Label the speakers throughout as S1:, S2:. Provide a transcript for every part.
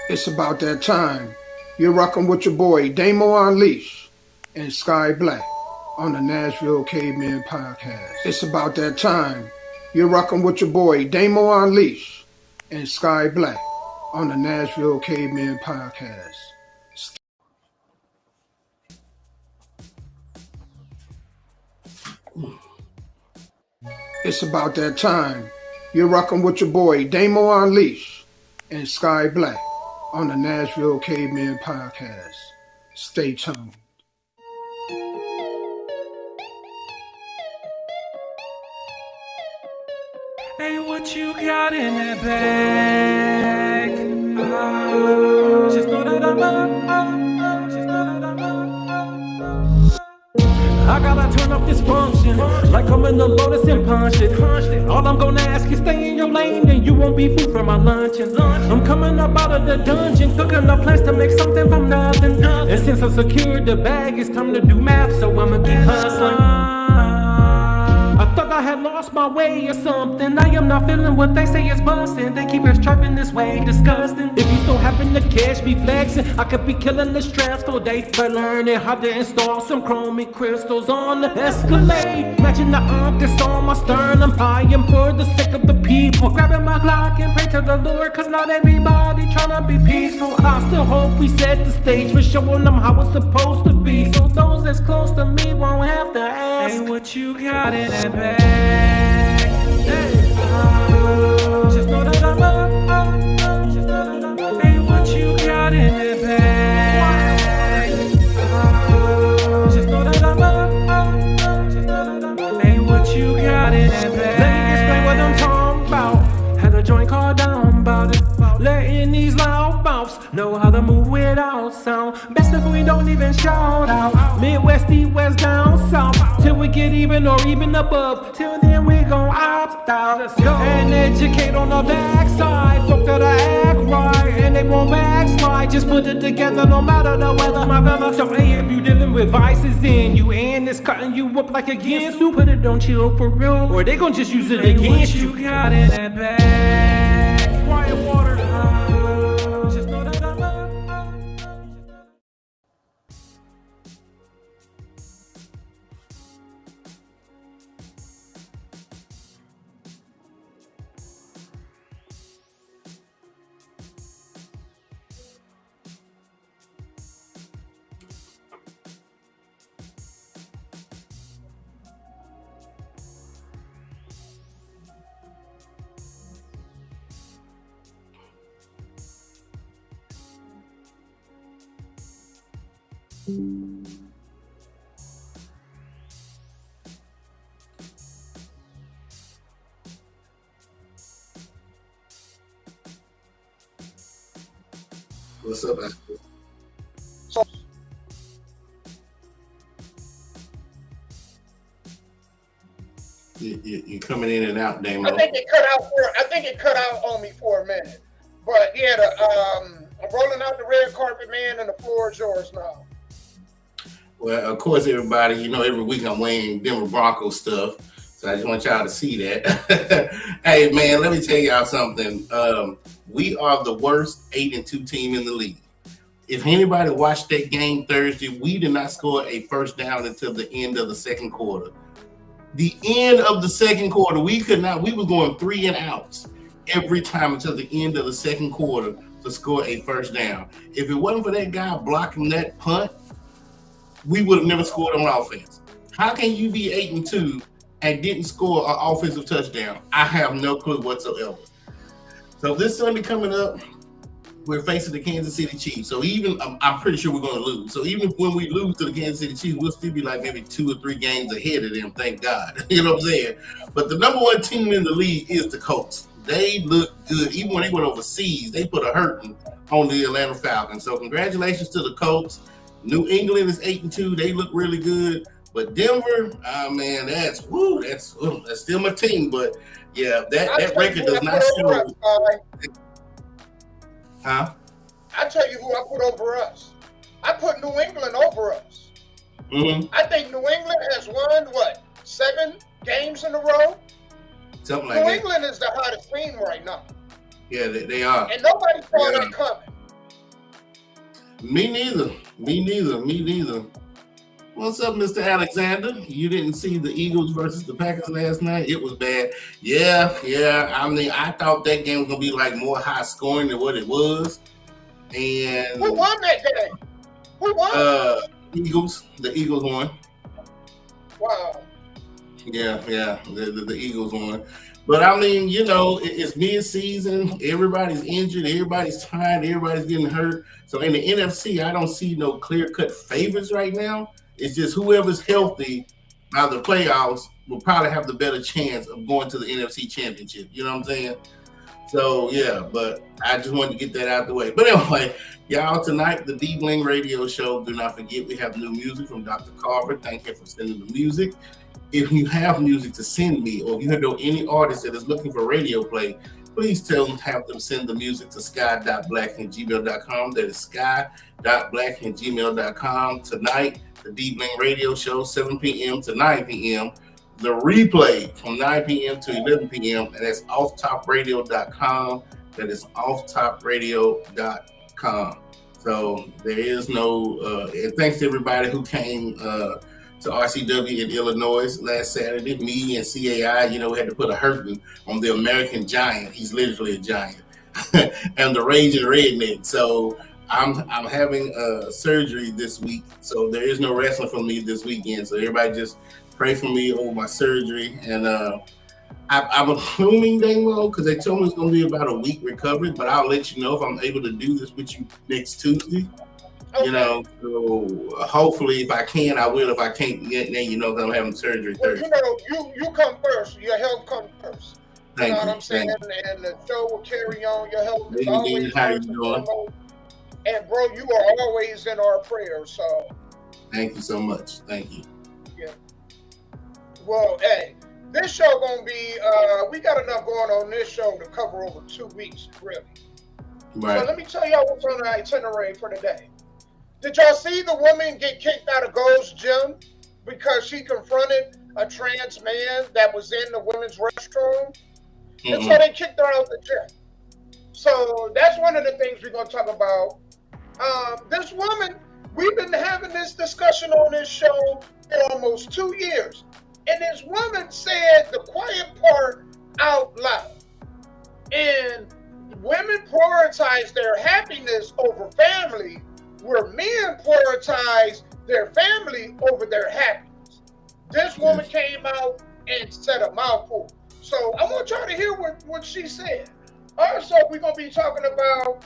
S1: It's about that time. You're rocking with your boy Damo Unleashed and Sky Black on the Nashville Caveman podcast. It's about that time. You're rocking with your boy Damo Unleashed and Sky Black on the Nashville Caveman podcast. It's about that time. You're rocking with your boy Damo Unleashed and Sky Black on the Nashville Caveman podcast. Stay tuned.
S2: Hey, what you got in that bag? Just know that I'm up. Just know that I'm up. I gotta turn up this function like I'm in the Lotus and punch it. All I'm gonna ask is stay in your lane and you won't be food for my luncheon. I'm coming up out of the dungeon, cooking up plans to make something from nothing. And since I secured the bag, it's time to do math, so I'ma keep hustling. I thought I had lost my way or something. I am not feeling what they say is busting. They keep us trapping this way, disgusting. If you so happen to catch me flexing, I could be killing the stress for days by learning how to install some chromic crystals on the Escalade. Matching the arc that's on my sternum. I am for the sake of the people. Grabbing my Glock and pray to the Lord, cause not everybody tryna be peaceful. I still hope we set the stage for showing them how it's supposed to be, so those that's close to me won't have to ask, hey, what you got in that bag? Hey, just know that I'm up. Just know that I'm up. Hey, what you got in that bag? Just know that I'm up. Just know that I'm up. Hey, what you got in that bag? Let me explain what I'm talking about. Had a joint called down about it. Letting these loud mouths know how to move without sound. Best if we don't even shout out. Midwest, east, west, down south, till we get even or even above. Till then we gon' opt out and educate on the backside. Folk that I act right and they won't backslide. Just put it together no matter the weather, my fella. So hey, if you dealing with vices in you and it's cutting you up like against you, put it on chill for real, or they gon' just use it against you. What you got in that bag? Quiet water.
S3: What's up, man? You're coming in and out, Damo.
S4: I think it cut out on me for a minute. But yeah, I'm rolling out the red carpet, man, and the floor is yours now.
S3: Well, of course, everybody, you know, every week I'm wearing Denver Broncos stuff. So I just want y'all to see that. Hey, man, let me tell y'all something. We are the worst 8-2 team in the league. If anybody watched that game Thursday, we did not score a first down until the end of the second quarter. The end of the second quarter, we was going 3 and outs every time until the end of the second quarter to score a first down. If it wasn't for that guy blocking that punt, we would have never scored on offense. How can you be 8-2 and didn't score an offensive touchdown? I have no clue whatsoever. So this Sunday coming up, we're facing the Kansas City Chiefs. So even I'm pretty sure we're going to lose. So even when we lose to the Kansas City Chiefs, we'll still be like maybe 2 or 3 games ahead of them. Thank God. You know what I'm saying? But the number one team in the league is the Colts. They look good. Even when they went overseas, they put a hurting on the Atlanta Falcons. So congratulations to the Colts. New England is 8-2. They look really good. But Denver, man, that's still my team. But yeah, that record does not show. Huh?
S4: I tell you who I put over us. I put New England over us.
S3: Mm-hmm.
S4: I think New England has won, 7 games in a row?
S3: Something like that.
S4: New England is the hottest team right now.
S3: Yeah, they are.
S4: And nobody saw that coming.
S3: Me neither. Me neither. Me neither. What's up, Mr. Alexander? You didn't see the Eagles versus the Packers last night? It was bad. Yeah, yeah. I mean, I thought that game was gonna be like more high scoring than what it was. And
S4: who won that game? Who won?
S3: Eagles. The Eagles won.
S4: Wow.
S3: Yeah, yeah. The Eagles won. But I mean, it's mid-season. Everybody's injured. Everybody's tired. Everybody's getting hurt. So in the NFC, I don't see no clear-cut favorites right now. It's just whoever's healthy by the playoffs will probably have the better chance of going to the NFC Championship. You know what I'm saying? So, yeah, but I just wanted to get that out of the way. But anyway, y'all, tonight, the D-Bling Radio Show. Do not forget, we have new music from Dr. Carver. Thank you for sending the music. If you have music to send me, or if you know any artist that is looking for radio play, please have them send the music to sky.black@gmail.com. That is sky.black@gmail.com. Tonight, the D-Bling Radio Show, 7 p.m. to 9 p.m. The replay from 9 p.m. to 11 p.m. And that's offtopradio.com. That is offtopradio.com. So there is no, and thanks to everybody who came to RCW in Illinois last Saturday. Me and CAI, we had to put a hurting on the American Giant. He's literally a giant. And the Raging Redneck. So I'm having surgery this week. So there is no wrestling for me this weekend. So everybody just pray for me over my surgery. And I'm assuming, Damo, because they told me it's going to be about a week recovery, but I'll let you know if I'm able to do this with you next Tuesday. Okay. So hopefully if I can, I will. If I can't, then that I'm having surgery Thursday.
S4: You come first. Your health comes first.
S3: Thank you.
S4: Know what I'm saying? And the show will carry on. Your health is always
S3: how you doing?
S4: And bro, you are always in our prayers. So
S3: thank you so much. Thank you.
S4: Yeah. Well, hey, this show gonna be we got enough going on this show to cover over 2 weeks, really.
S3: Right.
S4: So let me tell y'all what's on the itinerary for today. Did y'all see the woman get kicked out of Gold's Gym because she confronted a trans man that was in the women's restroom? Mm-hmm. And so they kicked her out the gym. So that's one of the things we're going to talk about. This woman, we've been having this discussion on this show for almost 2 years. And this woman said the quiet part out loud. And women prioritize their happiness over family, where men prioritize their family over their happiness. This woman came out and said a mouthful. So I want y'all to hear what she said. Also, we're going to be talking about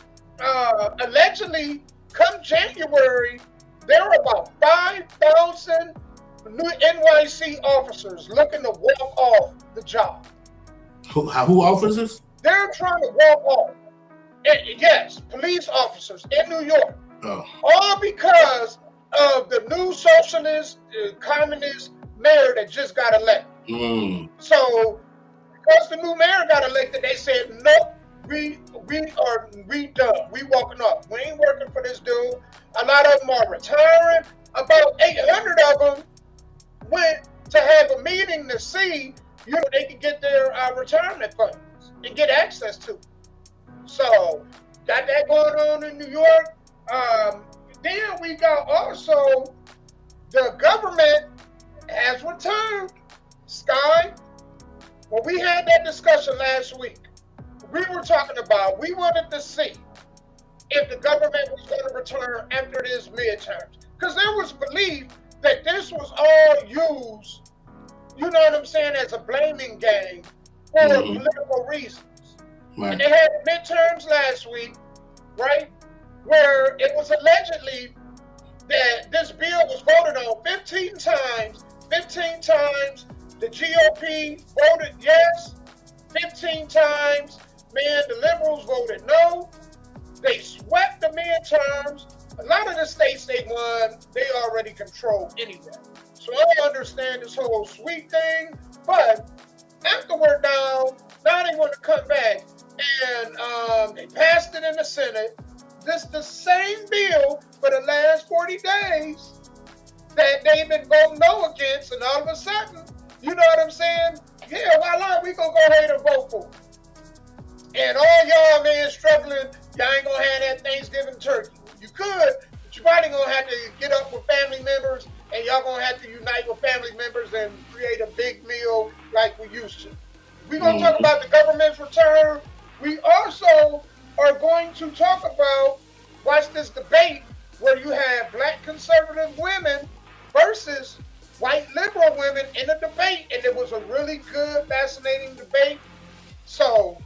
S4: allegedly, come January, there are about 5,000 new NYC officers looking to walk off the job.
S3: Who officers?
S4: They're trying to walk off. Yes, police officers in New York.
S3: Oh.
S4: All because of the new socialist, communist mayor that just got elected. So, because the new mayor got elected, they said, nope, we done. We walking off. We ain't working for this dude. A lot of them are retiring. About 800 of them went to have a meeting to see, they could get their retirement funds and get access to it. So, got that going on in New York. Then we got also the government has returned. Sky, when we had that discussion last week, we were talking about, we wanted to see if the government was going to return after this midterms. Because there was belief that this was all used, as a blaming game for political reasons. Right. And they had midterms last week, right? Where it was allegedly that this bill was voted on 15 times. 15 times the GOP voted yes. 15 times, the liberals voted no. They swept the midterms. A lot of the states they won, they already control anyway. So I don't understand this whole sweep thing. But after we're down, now they want to come back. And they passed it in the Senate. This the same bill for the last 40 days that they've been voting no against, and all of a sudden, you know what I'm saying? Yeah, voila, we gonna go ahead and vote for it. And all y'all, struggling, y'all ain't gonna have that Thanksgiving turkey. You could, But you probably gonna have to get up with family members, and y'all gonna have to unite with family members and create a big meal like we used to. We're gonna talk about the government's return. We also are going to talk about watch this debate where you have black conservative women versus white liberal women in a debate, and it was a really good, fascinating debate. So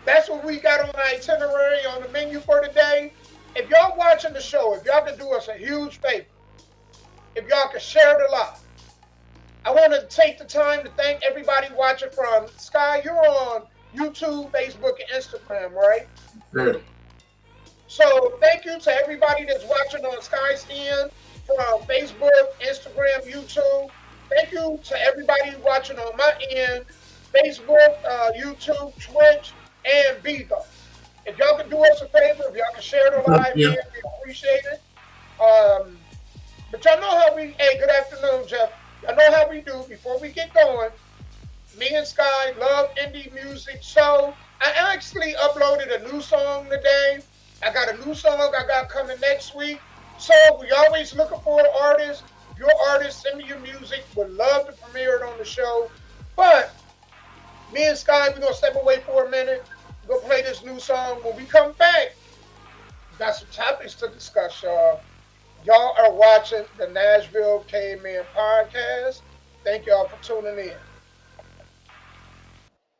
S4: that's what we got on the itinerary on the menu for today. If y'all watching the show, if y'all can do us a huge favor, if y'all can share the live, I want to take the time to thank everybody watching from Sky. You're on YouTube, Facebook, and Instagram, right?
S3: Sure.
S4: So thank you to everybody that's watching on Sky's End from Facebook, Instagram, YouTube. Thank you to everybody watching on my end, Facebook, YouTube, Twitch, and Bigo. If y'all can do us a favor, if y'all can share the live, we appreciate it. But y'all know how we, hey, good afternoon, Jeff. Y'all know how we do. Before we get going, me and Sky love indie music. So I actually uploaded a new song today. I got a new song I got coming next week. So we always looking for an artist. If you're an artist, send me your music. Would love to premiere it on the show. But me and Sky, we're going to step away for a minute. We're going to play this new song. When we come back, we got some topics to discuss, y'all. Y'all are watching the Nashville Caveman podcast. Thank y'all for tuning in.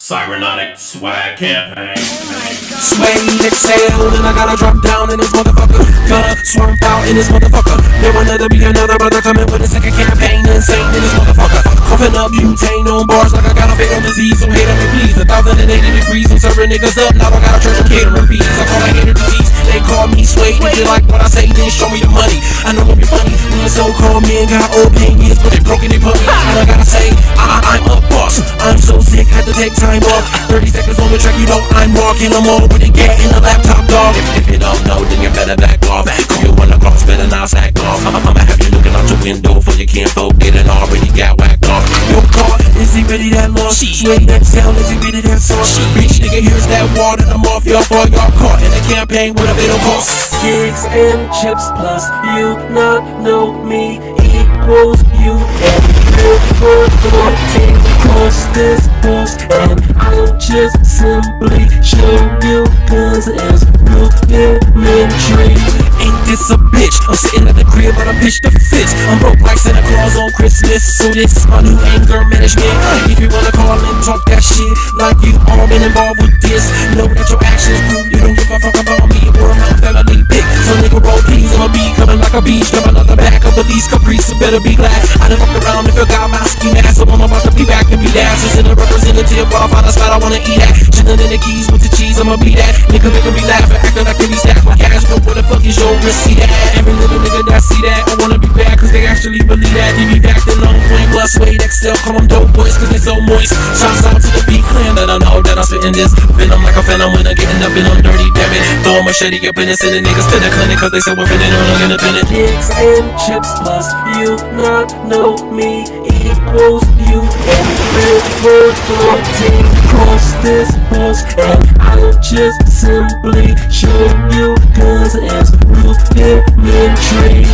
S2: Cybernetic swag campaign. Sway, exhale, and I gotta drop down in this motherfucker. Gotta swerve out in this motherfucker. There will never be another brother coming with a second campaign. Insane in this motherfucker. Coughing up butane on bars like I got a fatal disease. So hate on me please. 1,080 degrees. I'm serving niggas up. Now I gotta charge them catering fees. I call my hater disease. They call me Sway. If you like what I say, then show me the money. I know it'll be funny. When so-called men got old opinions, but they broken, they put me. And I gotta say, I'm a boss. I'm so sick, had to take time off. 30 seconds on the track, you know I'm walking. I'm all with the get in the laptop, dog. If you don't know, then you better back off. Cause you wanna cross, better not sack off. I'ma have you looking out your window for your kinfolk. They done already got whacked off. Your car, is he really that lost? Sway that sound, is he really that sauce? Bitch, nigga, here's that water. I'm off y'all for y'all caught in a campaign with a bit of cost. Gigs and chips plus you not know me equals you and you for 14 cross this post and I'll just simply show you cause it's rudimentary. Ain't this a bitch? I'm sitting at the crib but I pitched a fit. I'm broke like Santa Claus on Christmas, so this is my new anger management. If you wanna call and talk that shit like you all been involved with this, know that your actions prove you don't give a fuck about me or my family pick. So nigga roll please, I'ma be coming like a beach, jumping out the back of the least caprice. So better be glad I done fucked around and forgot my ski mask. So I'm about to be back and be that. Just in a representative while I find a spot I wanna eat at. Chillin' in the keys with the cheese, I'ma be that. Nigga making me laugh and acting like they be stacked with cash. But what the fuck is your risk? See that? Every little nigga that see that, I wanna be bad cause they actually believe that. They be back then on point, plus Wade XL, call them dope boys cause they so moist. Shouts out to the beat clan that I know that I'm spitting this venom like a phantom when I'm getting up and I'm dirty, damn it. Throw a machete up in and send the niggas to the clinic cause they so offended or I'm independent. Gigs and chips plus you not know me equals you and Billboard 14 cross this post and I'll just simply show you cause it's rudimentary.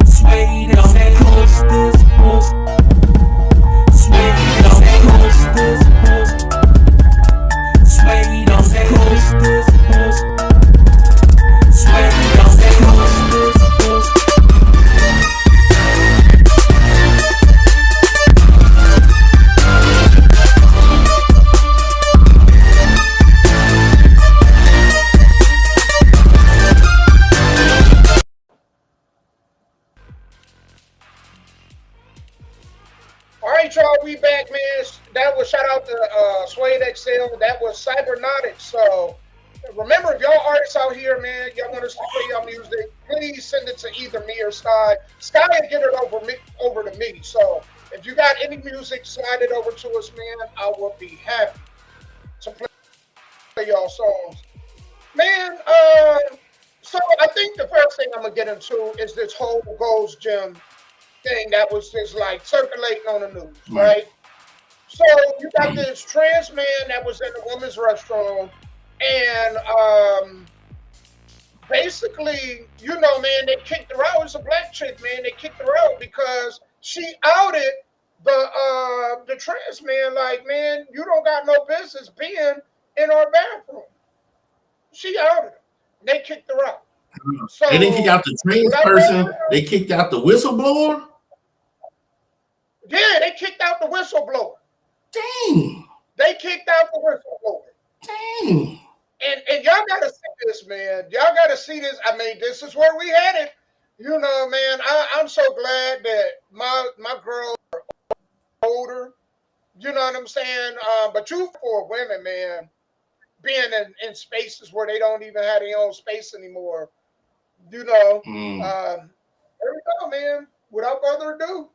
S2: Sway down, cross this post. Sway down, cross this post. Sway down, cross this post. Sway down, cross this post.
S4: All right, y'all, we back, man. That was shout out to Suede XL. That was Cybernautics. So remember, if y'all artists out here, man, y'all want us to play y'all music, please send it to either me or Sky. Sky will get it over to me. So if you got any music, slide it over to us, man. I will be happy to play y'all songs. Man, so I think the first thing I'm gonna get into is this whole Gold's Gym thing that was just like circulating on the news, right? So you got this trans man that was in a women's restroom, and basically, man, they kicked her out. It's a black chick, man. They kicked her out because she outed the trans man. Like, man, you don't got no business being in our bathroom. She outed him. They kicked her out. So
S3: they didn't kick out the trans person. They kicked out the whistleblower.
S4: Yeah, they kicked out the whistleblower.
S3: Dang.
S4: They kicked out the whistleblower.
S3: Dang.
S4: And y'all gotta see this, man. Y'all gotta see this. I mean, this is where we headed. Man, I'm so glad that my girls are older. You know what I'm saying? But you for women, man, being in spaces where they don't even have their own space anymore. There we go, man. Without further ado.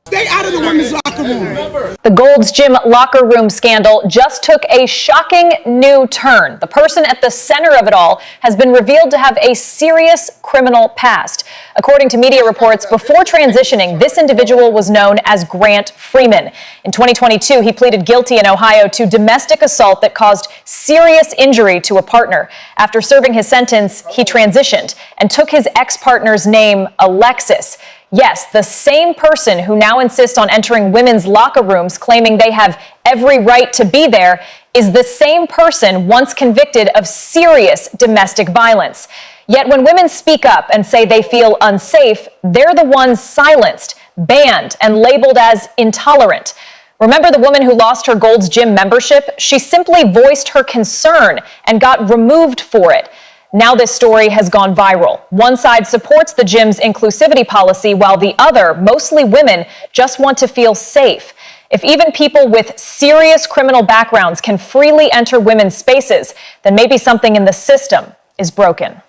S1: Stay out of the women's locker room.
S5: The Gold's Gym locker room scandal just took a shocking new turn. The person at the center of it all has been revealed to have a serious criminal past. According to media reports, before transitioning, this individual was known as Grant Freeman. In 2022, he pleaded guilty in Ohio to domestic assault that caused serious injury to a partner. After serving his sentence, he transitioned and took his ex-partner's name, Alexis. Yes, the same person who now insists on entering women's locker rooms claiming they have every right to be there is the same person once convicted of serious domestic violence. Yet when women speak up and say they feel unsafe, they're the ones silenced, banned, and labeled as intolerant. Remember the woman who lost her Gold's Gym membership? She simply voiced her concern and got removed for it. Now this story has gone viral. One side supports the gym's inclusivity policy while the other, mostly women, just want to feel safe. If even people with serious criminal backgrounds can freely enter women's spaces, then maybe something in the system is broken.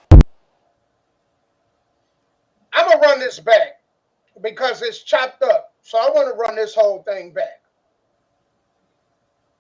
S4: I'm going to run this back because it's chopped up. So I want to run this whole thing back.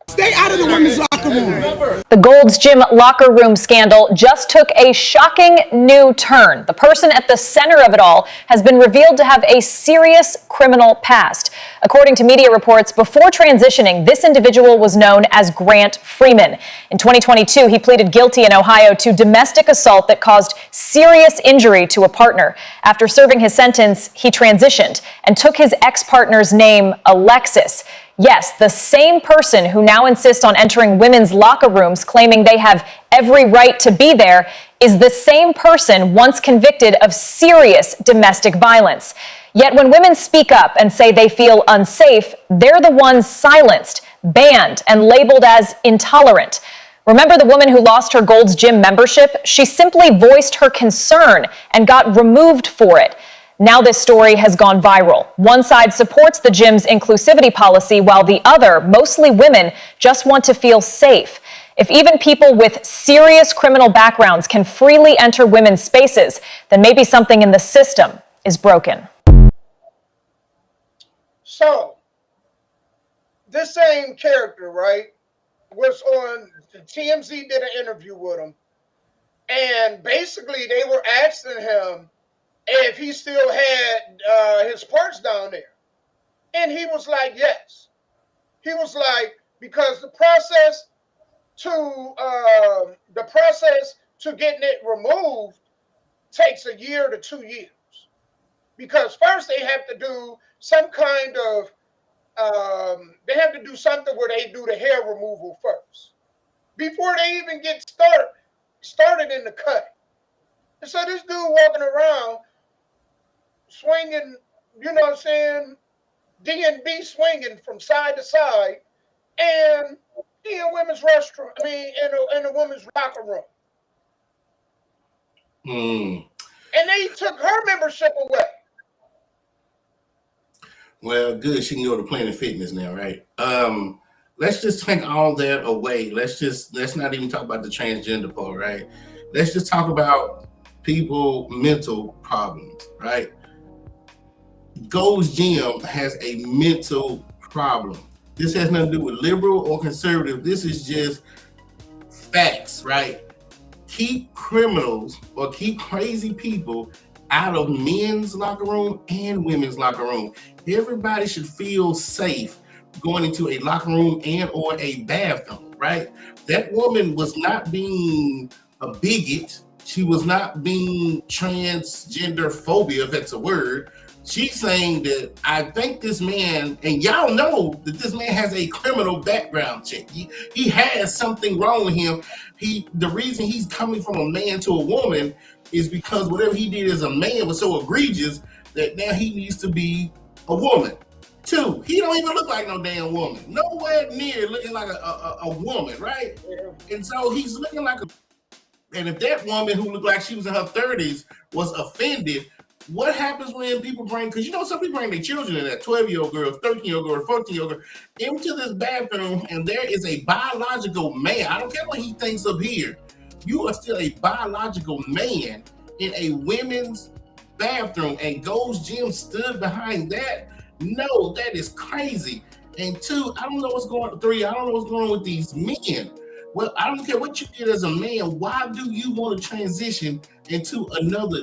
S1: Stay out of the women's locker room.
S5: The Gold's Gym locker room scandal just took a shocking new turn. The person at the center of it all has been revealed to have a serious criminal past. According to media reports, before transitioning, this individual was known as Grant Freeman. In 2022, he pleaded guilty in Ohio to domestic assault that caused serious injury to a partner. After serving his sentence, he transitioned and took his ex-partner's name, Alexis. Yes, the same person who now insists on entering women's locker rooms claiming they have every right to be there is the same person once convicted of serious domestic violence. Yet when women speak up and say they feel unsafe, they're the ones silenced, banned, and labeled as intolerant. Remember the woman who lost her Gold's Gym membership? She simply voiced her concern and got removed for it. Now this story has gone viral. One side supports the gym's inclusivity policy while the other, mostly women, just want to feel safe. If even people with serious criminal backgrounds can freely enter women's spaces, then maybe something in the system is broken.
S4: So, this same character, right, was on TMZ, did an interview with him, and basically they were asking him if he still had his parts down there. And he was like, yes. He was like, because the process to getting it removed takes a year to 2 years. Because first they have to do some kind of, they have to do something where they do the hair removal first. Before they even get started in the cut. And so this dude walking around, swinging, you know what I'm saying, D&B swinging from side to side, and in a women's restroom, in a women's locker room. And they took her membership away.
S3: Well, good. She can go to Planet Fitness now, right? Let's just take all that away. Let's not even talk about the transgender part, right? Let's just talk about people mental problems, right? Gold's Gym has a mental problem. This has nothing to do with liberal or conservative. This is just facts, right? Keep criminals or keep crazy people out of men's locker room and women's locker room. Everybody should feel safe going into a locker room and or a bathroom, right? That woman was not being a bigot. She was not being transgender phobia, if that's a word. She's saying that I think this man, and y'all know that this man has a criminal background check. He has something wrong with him. The reason he's coming from a man to a woman is because whatever he did as a man was so egregious that now he needs to be a woman. 2, he don't even look like no damn woman. Nowhere near looking like a woman, right? And so he's looking like a. And if that woman who looked like she was in her 30s was offended, what happens when people bring, because some people bring their children in, that 12-year-old girl, 13-year-old girl, 14-year-old girl, into this bathroom, and there is a biological man. I don't care what he thinks of here. You are still a biological man in a women's bathroom, and Gold's Gym stood behind that. No, that is crazy. And 2, I don't know what's going on. 3, I don't know what's going on with these men. Well, I don't care what you did as a man. Why do you want to transition into another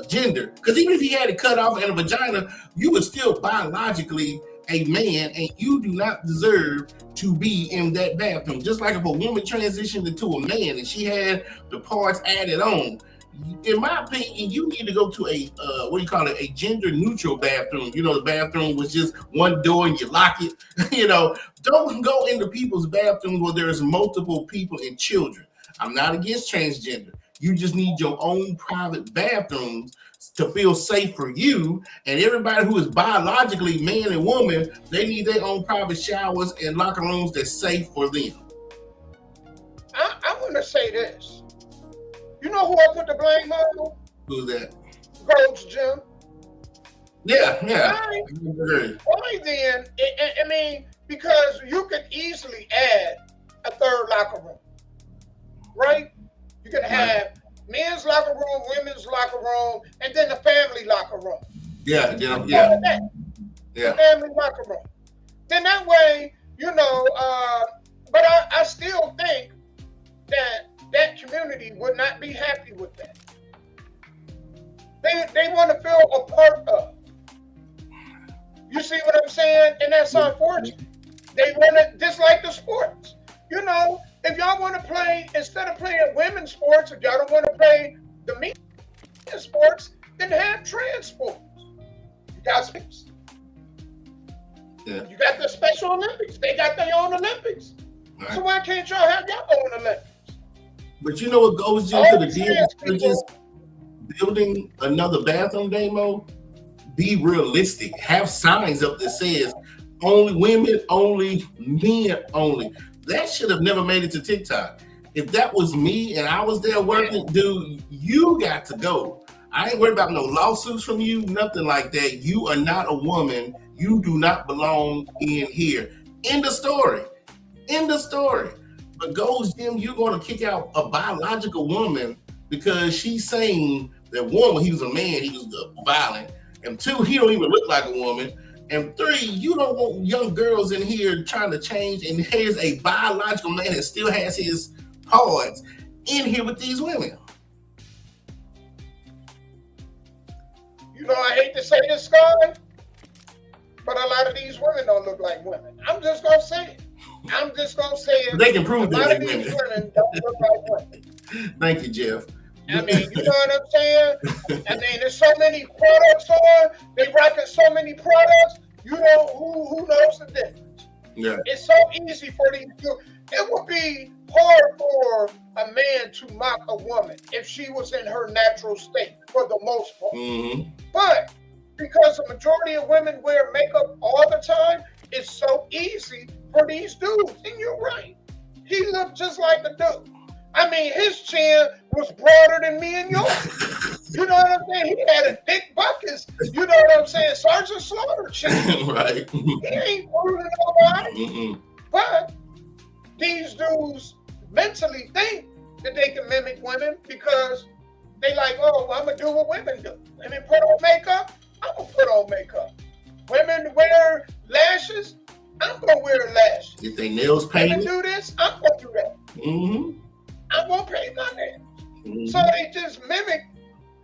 S3: gender? Because even if he had it cut off and a vagina, you were still biologically a man, and you do not deserve to be in that bathroom. Just like if a woman transitioned into a man and she had the parts added on, in my opinion, you need to go to a gender neutral bathroom. The bathroom was just one door and you lock it. Don't go into people's bathrooms where there's multiple people and children. I'm not against transgender. You just need your own private bathrooms to feel safe for you. And everybody who is biologically man and woman, they need their own private showers and locker rooms that's safe for them.
S4: I want to say this. You know who I put the blame on?
S3: Who's that?
S4: Gold's Gym.
S3: Yeah.
S4: Why then? I mean, because you could easily add a third locker room, right? You could have men's locker room, women's locker room, and then the family locker room.
S3: Yeah.
S4: The family locker room. Then that way, but I still think that community would not be happy with that. They want to feel a part of. You see what I'm saying? And that's unfortunate. They want to, just like the sports. If y'all want to play, instead of playing women's sports, if y'all don't want to play the men's sports, then have trans sports. You got space.
S3: Yeah.
S4: You got the Special Olympics. They got their own Olympics. Right. So why can't y'all have your own Olympics?
S3: But you know what goes into the deal? Just building another bathroom, Damo. Be realistic. Have signs up that says only women, only men, only. That should have never made it to TikTok. If that was me and I was there working, dude, you got to go. I ain't worried about no lawsuits from you, nothing like that. You are not a woman. You do not belong in here. End of story. End of story. But Gold's Gym, you're going to kick out a biological woman because she's saying that 1, when he was a man, he was violent. And 2, he don't even look like a woman. And 3, you don't want young girls in here trying to change. And here's a biological man that still has his parts in here with these women.
S4: I hate to say this, Scott, but a lot of these women don't look like women. I'm just going to say it.
S3: They can prove that
S4: a lot of these women don't look like women.
S3: Thank you, Jeff.
S4: I mean, you know what I'm saying? I mean, there's so many products on. They rocking so many products. Who knows the difference?
S3: Yeah.
S4: It's so easy for these people. It would be hard for a man to mock a woman if she was in her natural state for the most part.
S3: Mm-hmm.
S4: But because the majority of women wear makeup all the time, it's so easy for these dudes. And you're right. He looked just like a dude. I mean, his chin was broader than me and yours. You know what I'm saying? He had a thick bucket. You know what I'm saying? Sergeant Slaughter chin.
S3: Right.
S4: He ain't fooling nobody.
S3: Mm-mm.
S4: But these dudes mentally think that they can mimic women because they like, oh, I'm going to do what women do. Women put on makeup, I'm going to put on makeup. Women wear lashes, I'm going to wear lashes.
S3: If they nails painted.
S4: Women do this, I'm going to do that.
S3: Mm-hmm.
S4: I won't paint my nails.
S3: Mm-hmm.
S4: So they just mimic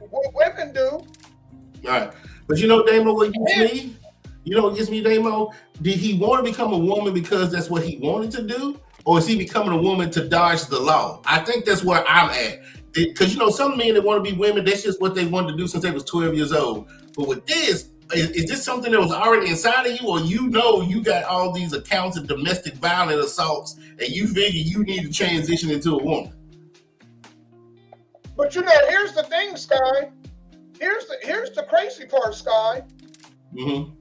S4: what women do.
S3: All right. But Damo, what gets me? What gets me, Damo? Did he want to become a woman because that's what he wanted to do? Or is he becoming a woman to dodge the law? I think that's where I'm at. because some men that want to be women, that's just what they wanted to do since they was 12 years old. But with this, is this something that was already inside of you, or you got all these accounts of domestic violence assaults, and you figure you need to transition into a woman?
S4: But here's the thing, Sky. Here's the crazy part, Sky.
S3: Mm-hmm.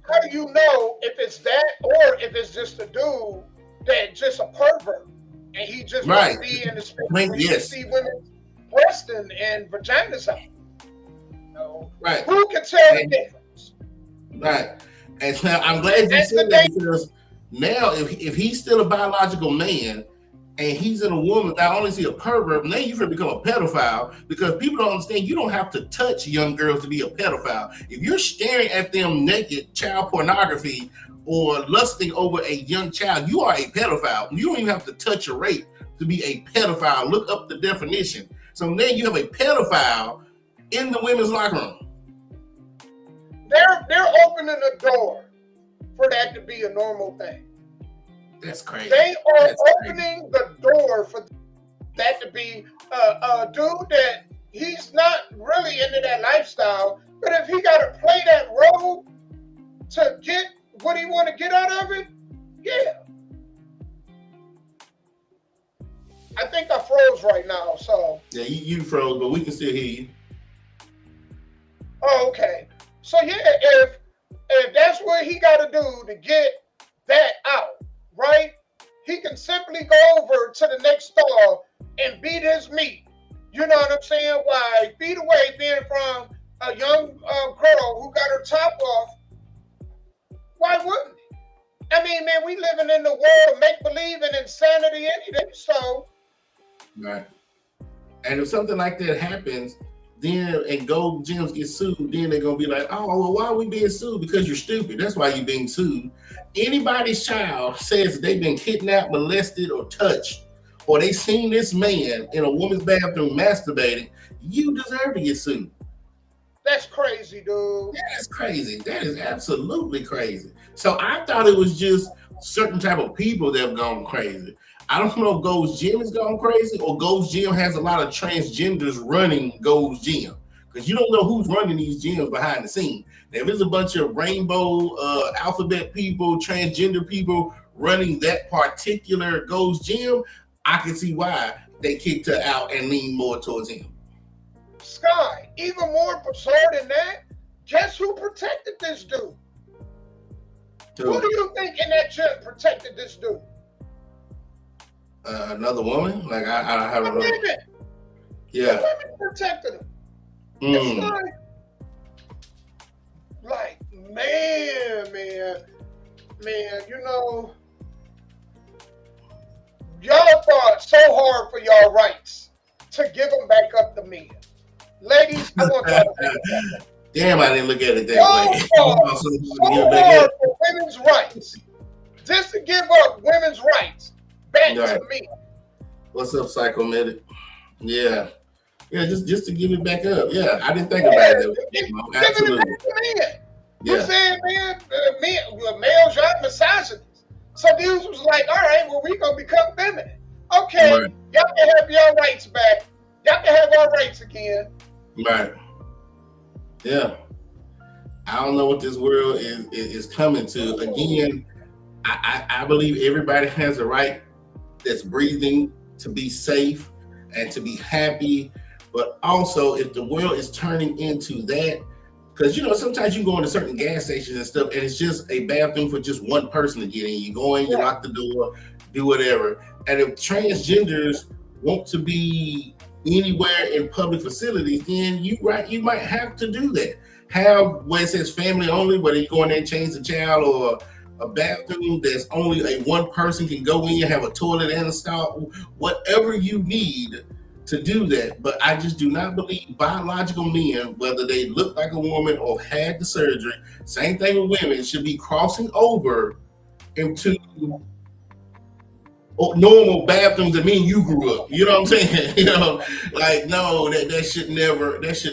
S4: How do you know if it's that or if it's just a dude that's just a pervert and he just wants to be in the space where he can see women's breasts and vaginas out?
S3: Right.
S4: Who can tell the difference?
S3: Right. And now I'm glad you said that, because now if he's still a biological man and he's in a woman, not only is he a pervert, now you're going to become a pedophile, because people don't understand you don't have to touch young girls to be a pedophile. If you're staring at them naked, child pornography, or lusting over a young child, you are a pedophile. You don't even have to touch or rape to be a pedophile. Look up the definition. So now you have a pedophile in the women's locker room.
S4: They're opening the door for that to be a normal thing.
S3: That's crazy.
S4: They are opening the door for that to be a dude that he's not really into that lifestyle, but if he got to play that role to get what he want to get out of it, yeah. I think I froze right now, so.
S3: Yeah, you froze, but we can still hear you.
S4: Oh, okay. So yeah, if that's what he got to do to get that out, right? He can simply go over to the next stall and beat his meat. You know what I'm saying? Why beat away being from a young girl who got her top off? Why wouldn't he? I mean, man, we living in the world of make-believe and insanity anyway, so.
S3: Right. And if something like that happens, then and gold gyms get sued, then they're gonna be like, oh, well, why are we being sued? Because you're stupid. That's why you're being sued. Anybody's child says they've been kidnapped, molested, or touched, or they seen this man in a woman's bathroom masturbating, you deserve to get sued.
S4: That's crazy, dude.
S3: That's crazy. That is absolutely crazy. So I thought it was just certain type of people that have gone crazy. I don't know if Gold's Gym is going crazy or Gold's Gym has a lot of transgenders running Gold's Gym, because you don't know who's running these gyms behind the scene. Now, if there's a bunch of rainbow alphabet people, transgender people running that particular Gold's Gym, I can see why they kicked her out and leaned more towards him.
S4: Sky, even more bizarre than that, guess who protected this dude? Who do you think in that gym protected this dude?
S3: Another woman? Like I have a
S4: women.
S3: Yeah.
S4: The women protected him. It's like, man, you know, y'all fought so hard for y'all rights to give them back up to men. Ladies, I want y'all to think about that.
S3: Damn, I didn't look at it that way.
S4: So hard for women's rights. Just to give up women's rights back to me.
S3: What's up, Psychometric? Yeah, just to give it back up. Yeah, I didn't think about it. Absolutely.
S4: You saying, man, males, y'all misogynists. So dudes was like, all right, well, we gonna become feminine. Okay, y'all can have your rights back. Y'all can have our rights again.
S3: Right. Yeah. I don't know what this world is coming to. Again, I believe everybody has a right that's breathing to be safe and to be happy. But also, if the world is turning into that, because, you know, sometimes you go into certain gas stations and stuff, and it's just a bathroom for just one person to get in. You go in, you lock the door, do whatever. And if transgenders want to be anywhere in public facilities, then you might have to do that. Have where it says family only, whether you go in there and change the child, or a bathroom that's only one person can go in, have a toilet and a stall, whatever you need to do that. But I just do not believe biological men, whether they look like a woman or had the surgery, same thing with women, should be crossing over into normal bathrooms that mean you grew up. You know what I'm saying? You know, like, no, that should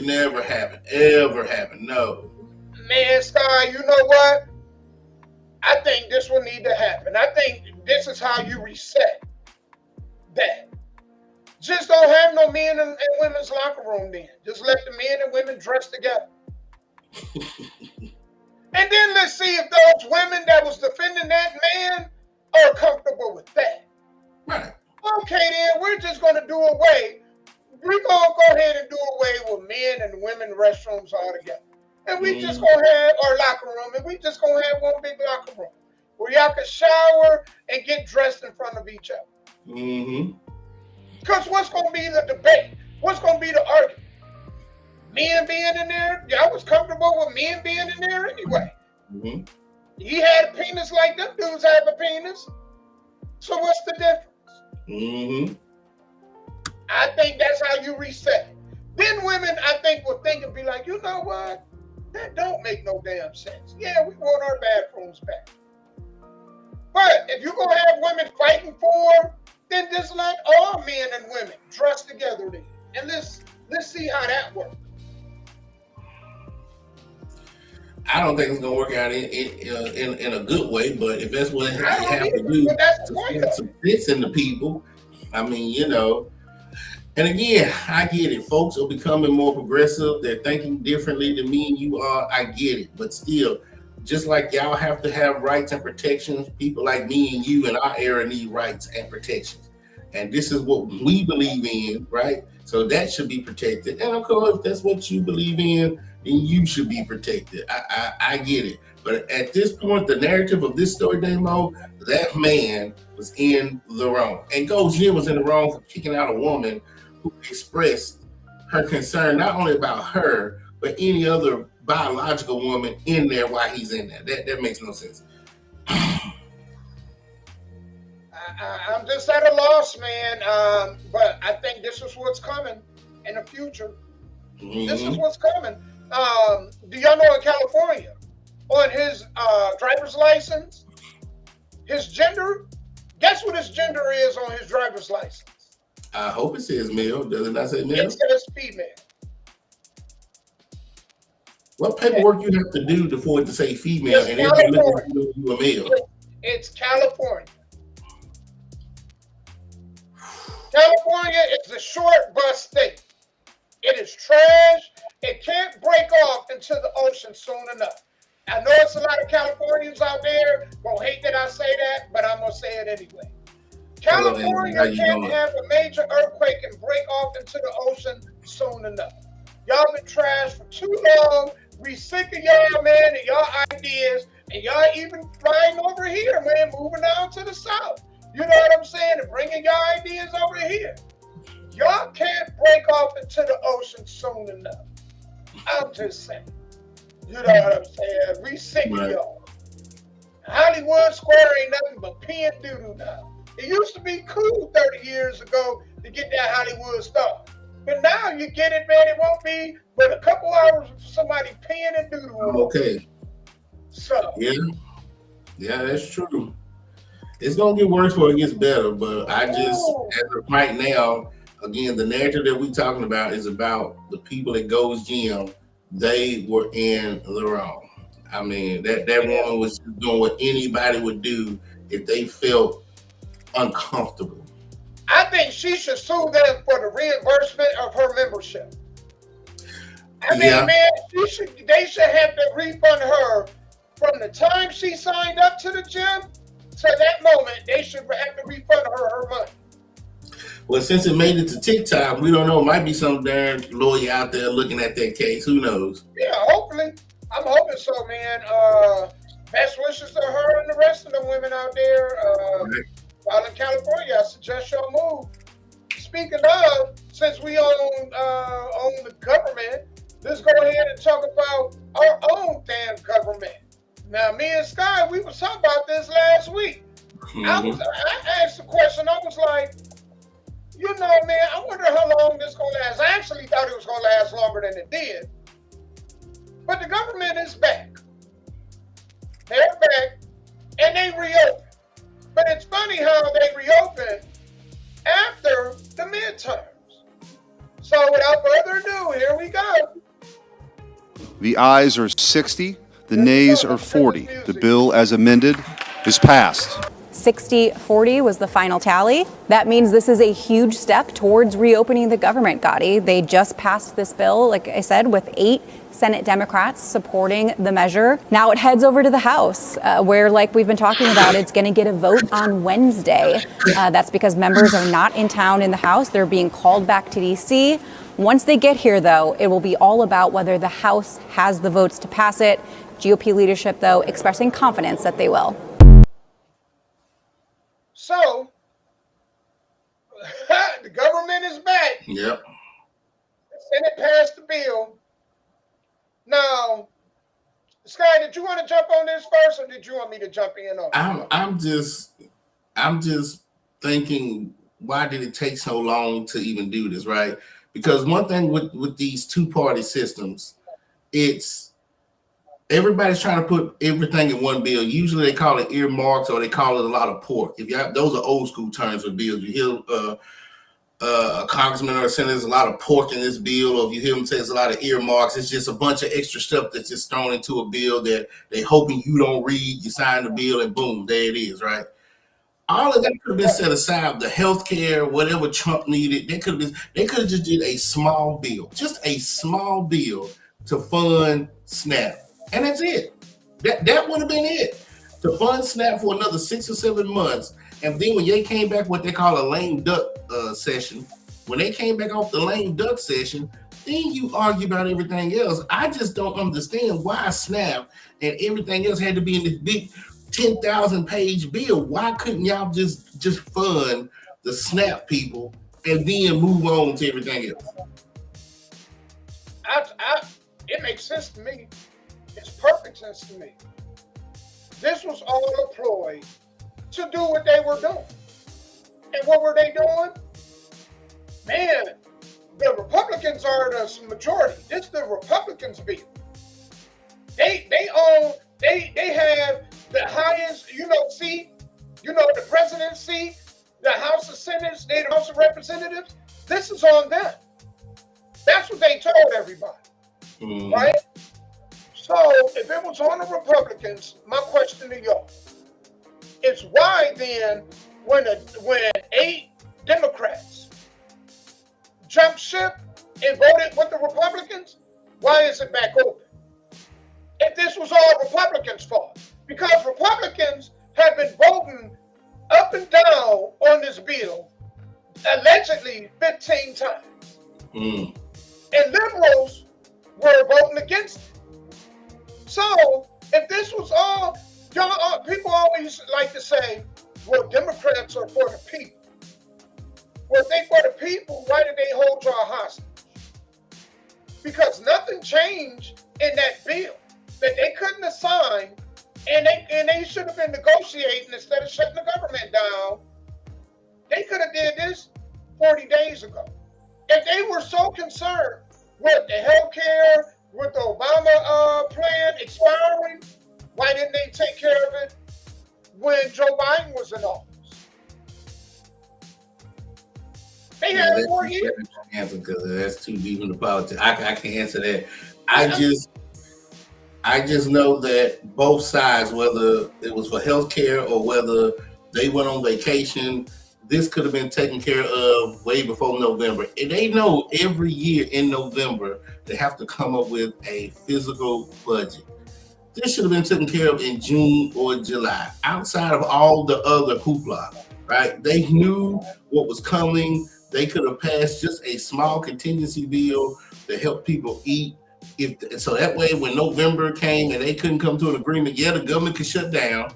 S3: never happen. Ever happen. No.
S4: Man, Sky, you know what? I think this will need to happen. I think this is how you reset that. Just don't have no men in women's locker room then. Just let the men and women dress together. And then let's see if those women that was defending that man are comfortable with that.
S3: Right.
S4: Okay, then we're just going to do away. We're going to go ahead and do away with men and women restrooms altogether. And we just going to have our locker room, and we just going to have one big locker room where y'all can shower and get dressed in front of each other. Because what's going to be the debate? What's going to be the argument? Men being in there? Y'all was comfortable with men being in there anyway. He had a penis like them dudes have a penis. So what's the difference? I think that's how you reset it. Then women, I think, will think and be like, you know what? That don't make no damn sense. Yeah, we want our bathrooms back. But if you're going to have women fighting for, then just let all men and women dress together then. And let's see how that works.
S3: I don't think it's going to work out in a good way, but if that's what you have to do to get some sense in the people, I mean, you know. And again, I get it. Folks are becoming more progressive. They're thinking differently than me and you are. I get it. But still, just like y'all have to have rights and protections, people like me and you in our era need rights and protections. And this is what we believe in, right? So that should be protected. And of course, if that's what you believe in, then you should be protected. I get it. But at this point, the narrative of this story, Damo, that man was in the wrong. And Gold's Gym was in the wrong for kicking out a woman who expressed her concern not only about her, but any other biological woman in there while he's in there. That makes no sense.
S4: I'm just at a loss, man. But I think this is what's coming in the future. This is what's coming. Do y'all know in California, on his driver's license, his gender, guess what his gender is on his driver's license?
S3: I hope it says male. Does it not say male?
S4: It says female.
S3: What paperwork you have to do for it to say female and everybody looking at you a male?
S4: It's California. California is a short bus state. It is trash. It can't break off into the ocean soon enough. I know it's a lot of Californians out there gonna hate that I say that, but I'm gonna say it anyway. California can't have a major earthquake and break off into the ocean soon enough. Y'all been trashed for too long. We sick of y'all, man, and y'all ideas, and y'all even flying over here, man, moving down to the south. You know what I'm saying? And bringing y'all ideas over here. Y'all can't break off into the ocean soon enough. I'm just saying. You know what I'm saying? We sick of y'all. Hollywood Square ain't nothing but pee and doo-doo now. It used to be cool 30 years ago to get that Hollywood stuff. But now you get it, man. It won't be but a couple hours of somebody peeing and doo-doo.
S3: Okay.
S4: So.
S3: Yeah, that's true. It's going to get worse before it gets better. But I just, as of right now, again, the narrative that we're talking about is about the people at Gold's Gym. They were in the wrong. I mean, that woman was doing what anybody would do if they felt uncomfortable.
S4: I think she should sue them for the reimbursement of her membership. I mean, man, they should have to refund her from the time she signed up to the gym to that moment. They should have to refund her money.
S3: Well, since it made it to TikTok, we don't know. It might be some darn lawyer out there looking at that case. Who knows?
S4: Yeah, hopefully. I'm hoping so, man. Best wishes to her and the rest of the women out there. While in California, I suggest y'all move. Speaking of, since we own the government, let's go ahead and talk about our own damn government. Now, me and Sky, we was talking about this last week. I asked the question. I was like, you know, man, I wonder how long this gonna last. I actually thought it was gonna last longer than it did. But the government is back. They're back, and they reopened. But it's funny how they reopened after the midterms. So without further ado, here we go.
S6: The ayes are 60, the nays are 40. The bill as amended is passed.
S7: 60-40 was the final tally. That means this is a huge step towards reopening the government, Gotti. They just passed this bill, like I said, with 8 Senate Democrats supporting the measure. Now it heads over to the House, where, like we've been talking about, it's going to get a vote on Wednesday. That's because members are not in town in the House. They're being called back to D.C. Once they get here, though, it will be all about whether the House has the votes to pass it. GOP leadership, though, expressing confidence that they will.
S4: So, the government is back.
S3: Yep.
S4: The Senate passed the bill. Now, Sky, did you want to jump on this first, or did you want me to jump in on it?
S3: I'm just thinking, why did it take so long to even do this, right? Because one thing with these two-party systems, it's everybody's trying to put everything in one bill. Usually they call it earmarks, or they call it a lot of pork. If you have, those are old school terms for bills. You hear a congressman or a senator, there's a lot of pork in this bill, or if you hear them say it's a lot of earmarks, it's just a bunch of extra stuff that's just thrown into a bill that they hoping you don't read. You sign the bill and boom, there it is, right? All of that could have been set aside. The health care, whatever Trump needed, they could have just did a small bill, just a small bill to fund SNAP, and that's it. That would have been it, to fund SNAP for another 6 or 7 months. And then when they came back, what they call a lame duck session, when they came back off the lame duck session, then you argue about everything else. I just don't understand why SNAP and everything else had to be in this big 10,000 page bill. Why couldn't y'all just fund the SNAP people and then move on to everything else?
S4: It makes sense to me. It's perfect sense to me. This was all a ploy to do what they were doing. And what were they doing? Man, the Republicans are the majority. This is the Republicans' bill. They have the highest, seat, the presidency, the House of Senate, the House of Representatives. This is on them. That's what they told everybody, right? So if it was on the Republicans, my question to y'all is, why then, when 8 Democrats jumped ship and voted with the Republicans, why is it back open? If this was all Republicans' fault, because Republicans have been voting up and down on this bill allegedly 15 times. And liberals were voting against it. So if this was all, people always like to say, well, Democrats are for the people. Well, if they for the people, why did they hold y'all hostage? Because nothing changed in that bill that they couldn't assign, and they should have been negotiating instead of shutting the government down. They could have did this 40 days ago. If they were so concerned with the health care, with the Obama plan expiring, why didn't they take care of it when Joe Biden was in office? They had 4 years.
S3: Answer, because that's too deep into politics. I can't answer that. I just know that both sides, whether it was for health care or whether they went on vacation, this could have been taken care of way before November. And they know every year in November they have to come up with a physical budget. This should have been taken care of in June or July, outside of all the other hoopla, right? They knew what was coming. They could have passed just a small contingency bill to help people eat. So that way, when November came and they couldn't come to an agreement, the government could shut down,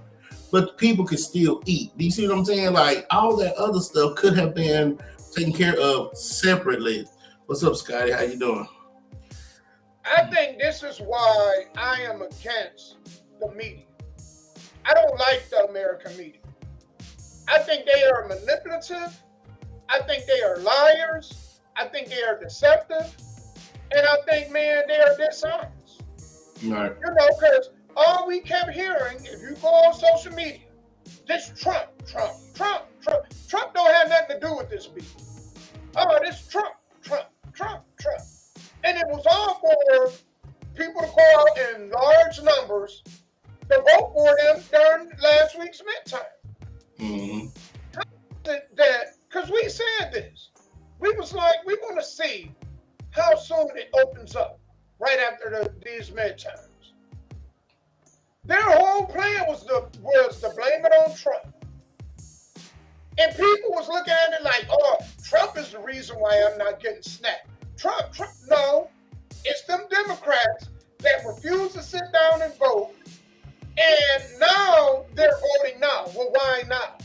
S3: but the people could still eat. Do you see what I'm saying? Like, all that other stuff could have been taken care of separately. What's up, Scotty? How you doing?
S4: I think this is why I am against the media. I don't like the American media. I think they are manipulative. I think they are liars. I think they are deceptive. And I think, man, they are dishonest.
S3: Right.
S4: Because all we kept hearing, if you go on social media, this Trump. Trump don't have nothing to do with this bill. Oh, this Trump. And it was all for people to go out in large numbers to vote for them during last week's midterm.
S3: Mm-hmm.
S4: That because we said this, we was like, we want to see how soon it opens up right after these midterms. Their whole plan was to blame it on Trump. And people was looking at it like, oh, Trump is the reason why I'm not getting snapped. Trump, no, it's them Democrats that refuse to sit down and vote. And now they're voting now. Well, why not?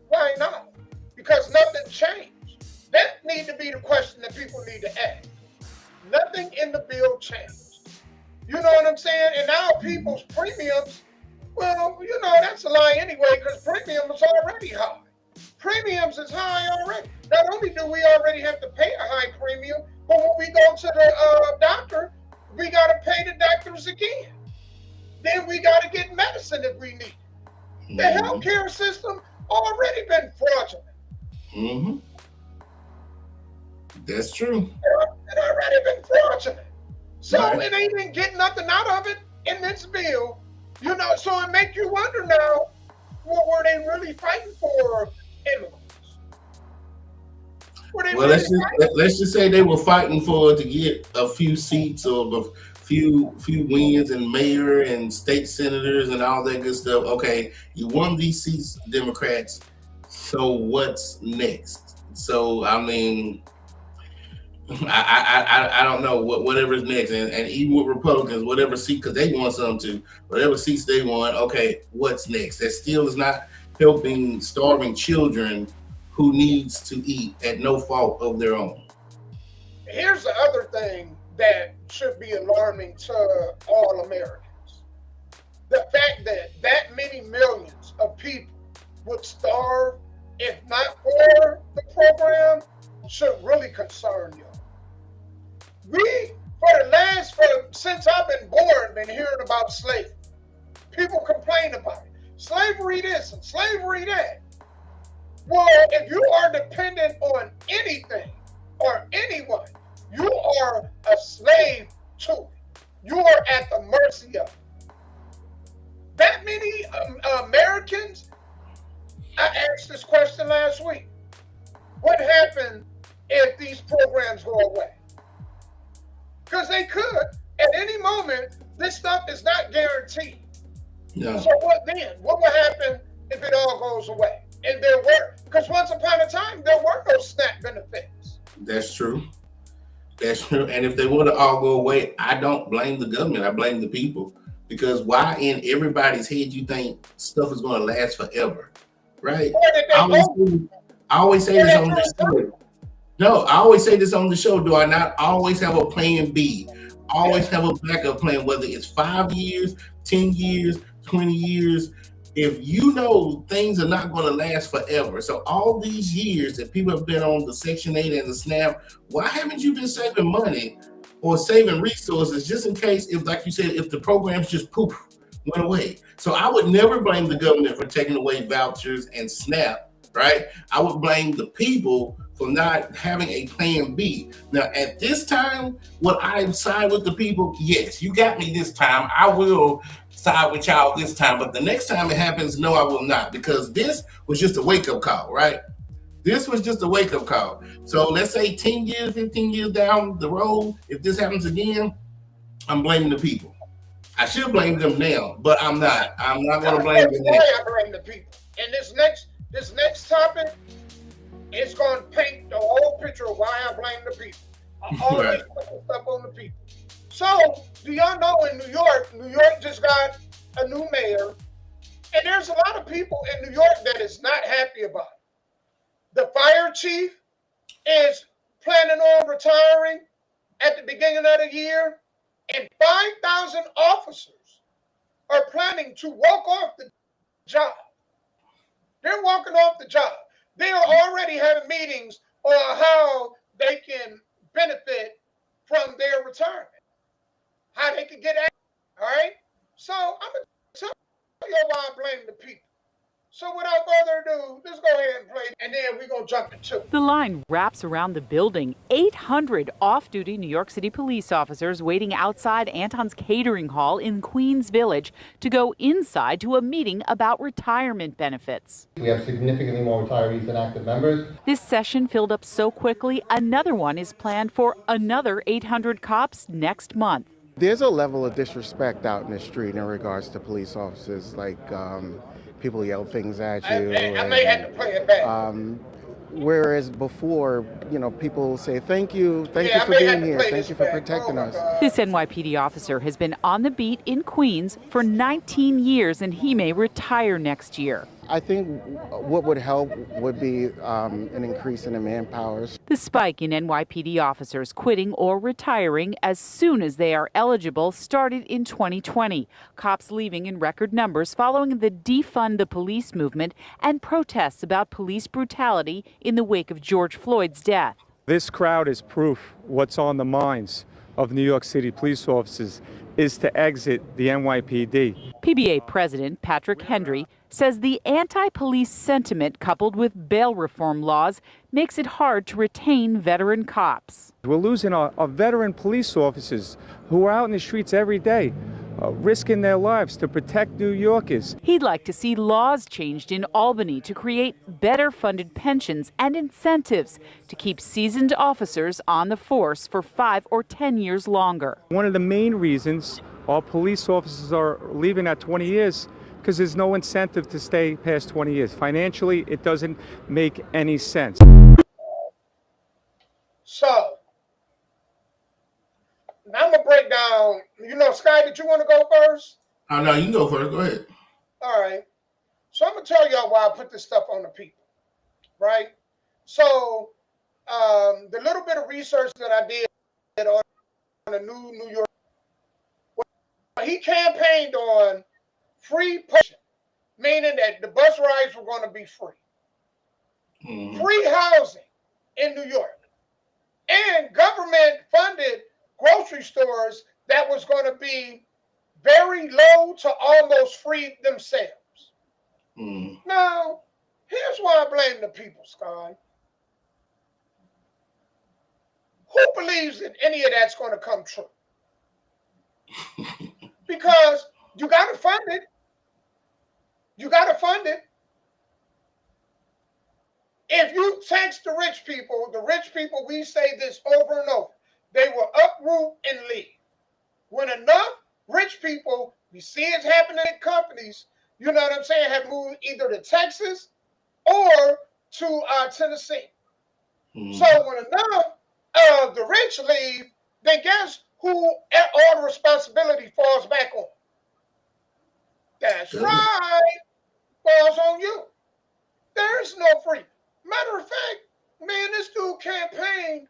S4: Why not? Because nothing changed. That needs to be the question that people need to ask. Nothing in the bill changed. You know what I'm saying? And now people's premiums, well, you know, that's a lie anyway, because premium is already high. Premiums is high already. Not only do we already have to pay a high premium, but when we go to the doctor, we got to pay the doctors again. Then we got to get medicine if we need it. The healthcare system already been fraudulent.
S3: Mm-hmm. That's true.
S4: It already been fraudulent. So
S3: right.
S4: It ain't been getting nothing out of it in this bill. You know, so it make you wonder now, what were they really fighting for immigrants?
S3: Well, let's just say they were fighting for to get a few seats or a few wins and mayor and state senators and all that good stuff. Okay, you won these seats, Democrats. So what's next? So I mean, I don't know whatever's next, and even with Republicans, whatever seat, because they want something too, whatever seats they want. Okay, what's next? That still is not helping starving children who needs to eat at no fault of their own.
S4: Here's the other thing that should be alarming to all Americans. The fact that many millions of people would starve if not for the program should really concern you. Since I've been born, been hearing about slavery. People complain about it. Slavery this and slavery that. Well, if you are dependent on anything or anyone, you are a slave to it. You are at the mercy of it. That many Americans, I asked this question last week. What happened if these programs go away? Because they could, at any moment, this stuff is not guaranteed.
S3: No.
S4: So what then? What will happen if it all goes away? And there were, because once upon a time, there were no SNAP benefits.
S3: That's true. That's true. And if they were to all go away, I don't blame the government. I blame the people. Because why in everybody's head you think stuff is going to last forever? Right? I always say this on the show. No, I always say this on the show. Do I not always have a plan B? Always have a backup plan, whether it's 5 years, 10 years, 20 years. If you know things are not going to last forever, so all these years that people have been on the Section 8 and the SNAP, why haven't you been saving money or saving resources just in case, if, like you said, if the programs just poof, went away? So I would never blame the government for taking away vouchers and SNAP, right? I would blame the people for not having a plan B. Now, at this time, would I side with the people? Yes, you got me this time. I will side with y'all this time, but the next time it happens, no, I will not, because this was just a wake-up call, right? This was just a wake-up call. So let's say 10 years, 15 years down the road, if this happens again, I'm blaming the people. I should blame them now, but I'm not. I'm not going to blame them now.
S4: I blame the people. And this next topic, it's going to paint the whole picture of why I blame the people. I always put stuff on the people. So, do y'all know in New York just got a new mayor, and there's a lot of people in New York that is not happy about it. The fire chief is planning on retiring at the beginning of the year, and 5,000 officers are planning to walk off the job. They're walking off the job. They are already having meetings on how they can benefit from their retirement, how they can get out. All right. So I'm gonna tell you why I blame the people. So without further ado, let's go ahead and play, and then we're going to jump into it.
S8: The line wraps around the building. 800 off-duty New York City police officers waiting outside Anton's catering hall in Queens Village to go inside to a meeting about retirement benefits.
S9: We have significantly more retirees than active members.
S8: This session filled up so quickly, another one is planned for another 800 cops next month.
S10: There's a level of disrespect out in the street in regards to police officers, like people yell things at you.
S4: I may have to play it back.
S10: Whereas before, people say, thank you for being here, thank you for protecting us.
S8: This NYPD officer has been on the beat in Queens for 19 years, and he may retire next year.
S10: I think what would help would be an increase in the manpower.
S8: The spike in NYPD officers quitting or retiring as soon as they are eligible started in 2020. Cops leaving in record numbers following the defund the police movement and protests about police brutality in the wake of George Floyd's death.
S11: This crowd is proof what's on the minds of New York City police officers is to exit the NYPD.
S8: PBA President Patrick Hendry says the anti-police sentiment coupled with bail reform laws makes it hard to retain veteran cops.
S11: We're losing our veteran police officers who are out in the streets every day, risking their lives to protect New Yorkers.
S8: He'd like to see laws changed in Albany to create better funded pensions and incentives to keep seasoned officers on the force for 5 or 10 years longer.
S11: One of the main reasons our police officers are leaving at 20 years because there's no incentive to stay past 20 years. Financially, it doesn't make any sense.
S4: So, now I'm going to break down, Sky, did you want to go first?
S3: Oh, no, you can go first. Go ahead.
S4: All right. So I'm going to tell y'all why I put this stuff on the people, right? So, the little bit of research that I did on the New York, he campaigned on free pushing, meaning that the bus rides were going to be free. Mm-hmm. Free housing in New York. And government-funded grocery stores that was going to be very low to almost free themselves. Mm. Now, here's why I blame the people, Sky. Who believes that any of that's going to come true? Because you got to fund it. You got to fund it. If you tax the rich people, we say this over and over, they will uproot and leave. When enough rich people, we see it happening in companies, you know what I'm saying, have moved either to Texas or to Tennessee. Mm-hmm. So when enough of the rich leave, then guess who all the responsibility falls back on? That's right. Falls on you. There's no free. Matter of fact, man, this dude campaigned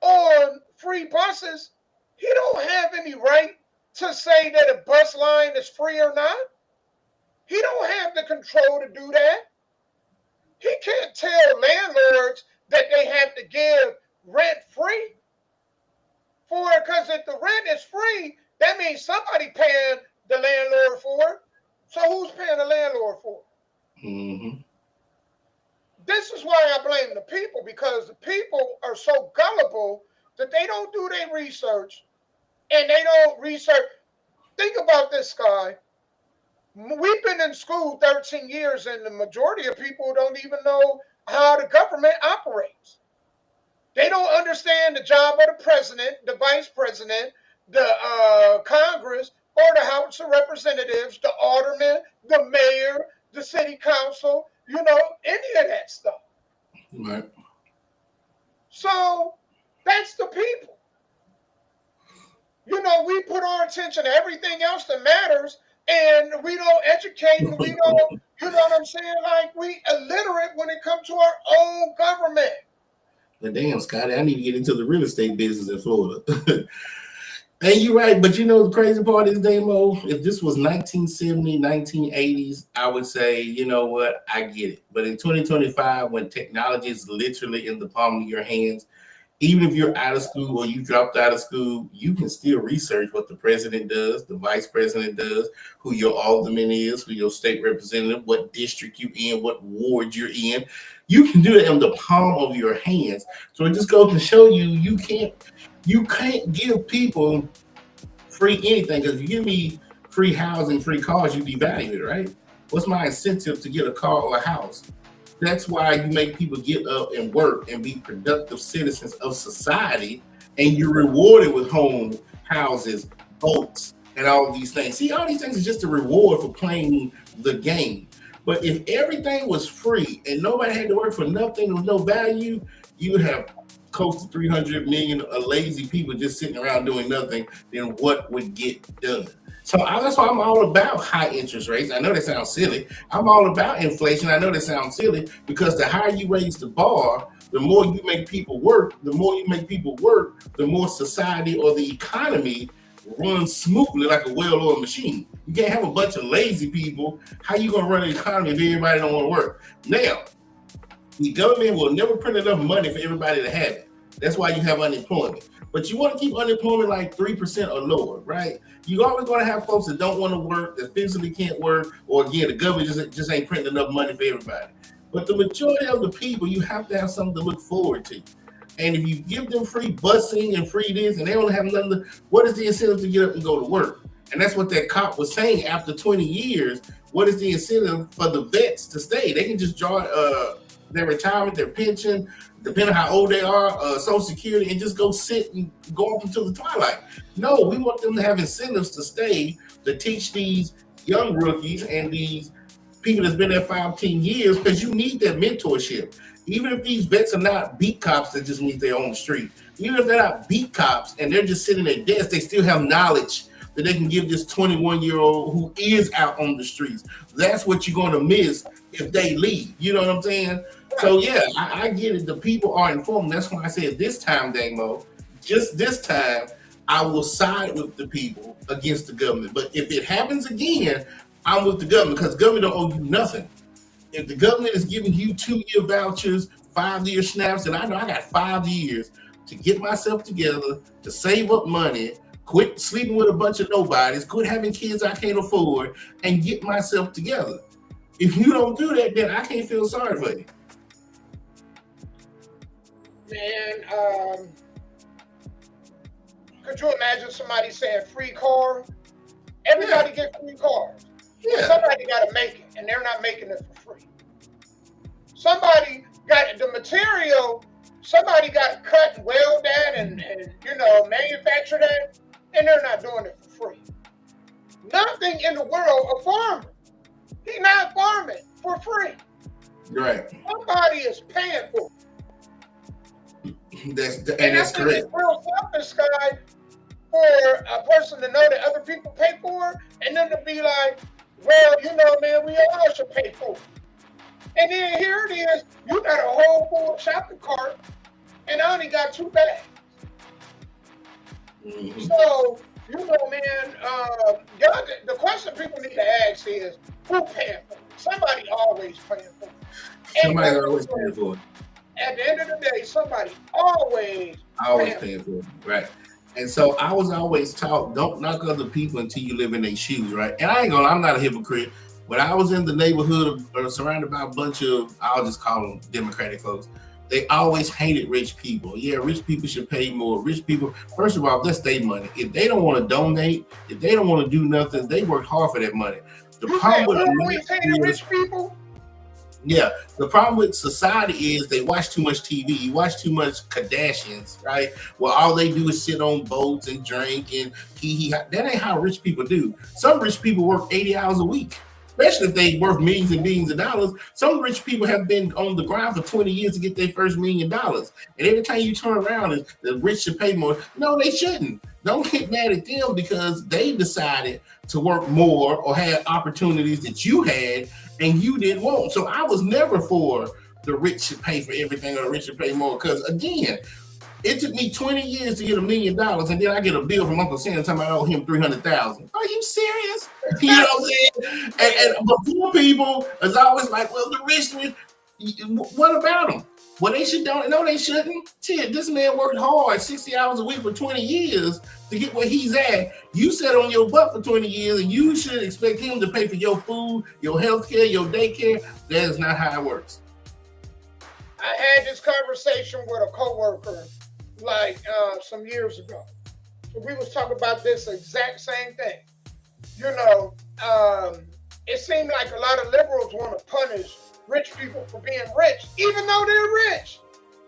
S4: on free buses. He don't have any right to say that a bus line is free or not. He don't have the control to do that. He can't tell landlords that they have to give rent free for it, because if the rent is free, that means somebody paying the landlord for it. So who's paying the landlord for it? Mm-hmm. This is why I blame the people, because the people are so gullible that they don't do their research, and they don't research. Think about this, Sky. We've been in school 13 years, and the majority of people don't even know how the government operates. They don't understand the job of the president, the vice president, the Congress, or the House of Representatives, the alderman, the mayor, the city council, any of that stuff. Right. So that's the people. We put our attention to everything else that matters, and we don't educate, and we don't, you know what I'm saying? Like, we illiterate when it comes to our own government.
S3: But damn, Scotty, I need to get into the real estate business in Florida. And you're right, but the crazy part is, Damo, if this was 1970, 1980s, I would say, you know what, I get it. But in 2025, when technology is literally in the palm of your hands, Even if you're out of school or you dropped out of school, you can still research what the president does, the vice president does, who your alderman is, who your state representative, what district you're in, what ward you're in. You can do it in the palm of your hands. So it just goes to show you, you can't give people free anything, because if you give me free housing, free cars, you devalue it, right? What's my incentive to get a car or a house? That's why you make people get up and work and be productive citizens of society, and you're rewarded with home, houses, boats, and all these things. See, all these things is just a reward for playing the game. But if everything was free and nobody had to work for nothing, there was no value, you would have close to 300 million lazy people just sitting around doing nothing, then what would get done? So that's why I'm all about high interest rates. I know that sounds silly. I'm all about inflation. I know that sounds silly, because the higher you raise the bar, the more you make people work. The more you make people work, the more society or the economy runs smoothly like a well-oiled machine. You can't have a bunch of lazy people. How you gonna run an economy if everybody don't want to work? Now, the government will never print enough money for everybody to have it. That's why you have unemployment. But you want to keep unemployment like 3% or lower, right? You're always going to have folks that don't want to work, that physically can't work, or again, the government just ain't printing enough money for everybody. But the majority of the people, you have to have something to look forward to. And if you give them free busing and free this, and they don't have nothing, what is the incentive to get up and go to work? And that's what that cop was saying. After 20 years, what is the incentive for the vets to stay? They can just draw their retirement, their pension, depending on how old they are, Social Security, and just go sit and go up until the twilight. No, we want them to have incentives to stay, to teach these young rookies and these people that's been there 15 years, because you need that mentorship. Even if these vets are not beat cops that just meet their own street, even if they're not beat cops and they're just sitting at desks, they still have knowledge that they can give this 21-year-old who is out on the streets. That's what you're going to miss if they leave. You know what I'm saying? So yeah, I get it. The people are informed. That's why I said this time, Damo, just this time, I will side with the people against the government. But if it happens again, I'm with the government, because government don't owe you nothing. If the government is giving you 2-year vouchers, 5-year snaps, and I know I got 5 years to get myself together, to save up money, quit sleeping with a bunch of nobodies, quit having kids I can't afford, and get myself together. If you don't do that, then I can't feel sorry for you.
S4: Man, could you imagine somebody saying free car? Everybody get free cars. Yeah. Somebody got to make it, and they're not making it for free. Somebody got the material. Somebody got to cut and weld that and manufacture that, and they're not doing it for free. Nothing in the world, a farmer, he's not farming for free.
S3: Right.
S4: Somebody is paying for it.
S3: That's correct.
S4: It's real selfish, Sky, for a person to know that other people pay for it, and then to be like, well, man, we all should pay for it. And then here it is, you got a whole full shopping cart, and I only got 2 bags. Mm-hmm. So, man, the question people need to ask is, who paying for it? Somebody always paying for it.
S3: Somebody always paying for it.
S4: At the end of the day, somebody always
S3: paying for it, right? And so I was always taught, don't knock other people until you live in their shoes, right? And I'm not a hypocrite. When I was in the neighborhood or surrounded by a bunch of, I'll just call them Democratic folks, they always hated rich people. Yeah, rich people should pay more. Rich people, first of all, that's their money. If they don't want to donate, if they don't want to do nothing, they work hard for that money. The problem with
S4: rich people.
S3: Yeah, the problem with society is they watch too much TV. You watch too much Kardashians, right? Well, all they do is sit on boats and drink and That ain't how rich people do. Some rich people work 80 hours a week, especially if they worth millions and billions of dollars. Some rich people have been on the ground for 20 years to get their first $1 million. And every time you turn around, the rich should pay more. No, they shouldn't. Don't get mad at them because they decided to work more or had opportunities that you had and you didn't want. So I was never for the rich should pay for everything or the rich should pay more. Because again, it took me 20 years to get $1 million, and then I get a bill from Uncle Sam telling me I owe him $300,000. Are you serious? You know what I'm saying? But poor people is always like, well, the rich, what about them? Well, they should don't. No, they shouldn't. Shit, this man worked hard, 60 hours a week for 20 years to get where he's at. You sat on your butt for 20 years, and you should expect him to pay for your food, your health care, your daycare. That is not how it works.
S4: I had this conversation with a coworker like some years ago. So we was talking about this exact same thing. You know, it seemed like a lot of liberals want to punish rich people for being rich, even though they're rich.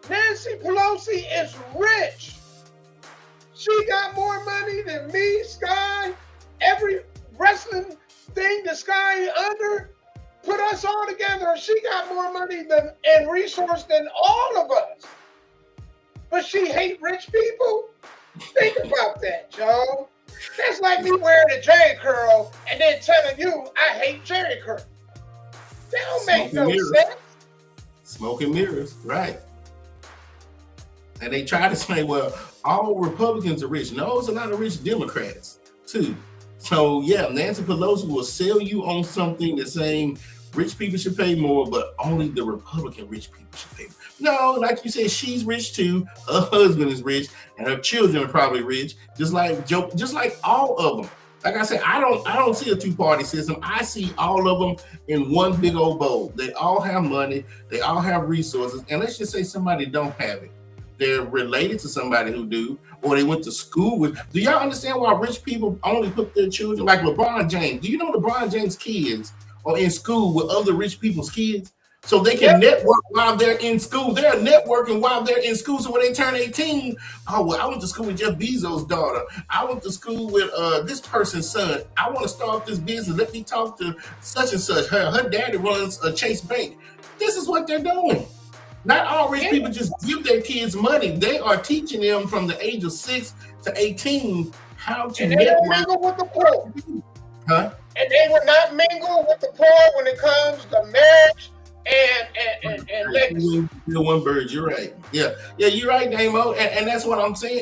S4: Nancy Pelosi is rich. She got more money than me, Sky. Every wrestling thing the Sky under, put us all together. She got more money and resource than all of us. But she hate rich people? Think about that, Joe. That's like me wearing a Jerry curl and then telling you I hate Jerry curl. That don't make no sense.
S3: Smoke and mirrors, right. And they try to say, well, all Republicans are rich. No, it's a lot of rich Democrats, too. So, yeah, Nancy Pelosi will sell you on something that's saying rich people should pay more, but only the Republican rich people should pay more. No, like you said, she's rich too. Her husband is rich, and her children are probably rich, just like Joe, just like all of them. Like I said, I don't see a two-party system. I see all of them in one big old bowl. They all have money. They all have resources. And let's just say somebody don't have it. They're related to somebody who do, or they went to school with. Do y'all understand why rich people only put their children, like LeBron James? Do you know LeBron James' kids are in school with other rich people's kids? So they can network while they're in school. They're networking while they're in school. So when they turn 18, oh, well, I went to school with Jeff Bezos' daughter. I went to school with this person's son. I want to start this business. Let me talk to such and such. Her daddy runs a Chase Bank. This is what they're doing. Not all rich people just give their kids money. They are teaching them from the age of 6 to 18 how to
S4: network. And they don't mingle with the poor.
S3: Huh?
S4: And they will not mingle with the poor when it comes to marriage and legacy.
S3: One bird, you're right. Yeah, you're right, Damo. And that's what I'm saying.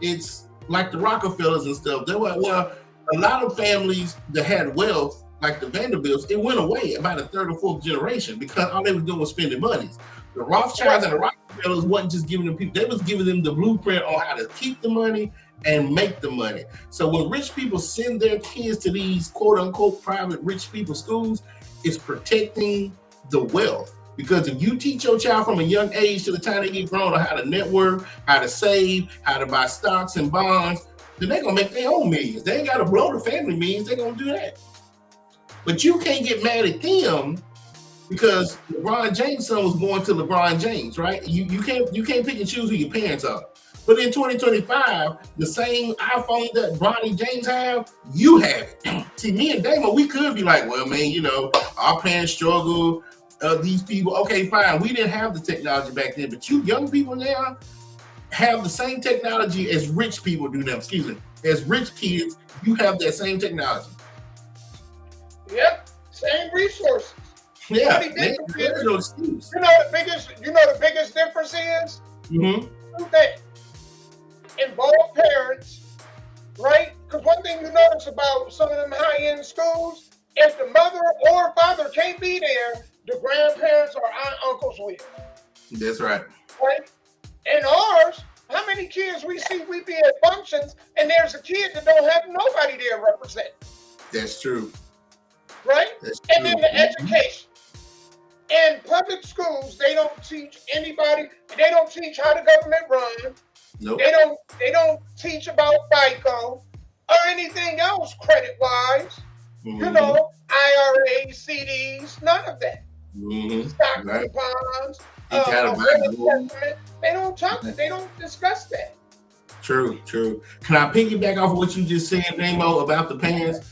S3: It's like the Rockefellers and stuff. There were a lot of families that had wealth, like the Vanderbilts, it went away about the third or fourth generation because all they was doing was spending money. The Rothschilds and the Rockefellers wasn't just giving them people, they was giving them the blueprint on how to keep the money and make the money. So when rich people send their kids to these quote unquote private rich people schools, it's protecting the wealth. Because if you teach your child from a young age to the time they get grown on how to network, how to save, how to buy stocks and bonds, then they're gonna make their own millions. They ain't gotta blow the family millions, they're gonna do that. But you can't get mad at them because LeBron James' son was born to LeBron James, right? You can't pick and choose who your parents are. But in 2025, the same iPhone that Bronny James have, you have it. See, me and Damon, we could be like, well, man, you know, our parents struggle. These people, okay, fine. We didn't have the technology back then, but you young people now have the same technology as rich people do now. Excuse me. As rich kids, you have that same technology.
S4: Yep, same resources.
S3: Yeah,
S4: the biggest difference is two things. Involve parents, right? Because one thing you notice about some of them high-end schools, if the mother or father can't be there, the grandparents or aunt, uncles will.
S3: That's right.
S4: Right? And ours, how many kids we see we be at functions and there's a kid that don't have nobody there representing?
S3: That's true.
S4: Right?
S3: That's
S4: and
S3: true.
S4: then the education. In public schools, they don't teach anybody, they don't teach how the government runs.
S3: Nope.
S4: They don't teach about FICO or anything else credit-wise. You know, IRA, CDs, none of that. Stocks and bonds, they don't talk. They don't discuss that.
S3: True. Can I piggyback off of what you just said, Nemo, about the parents?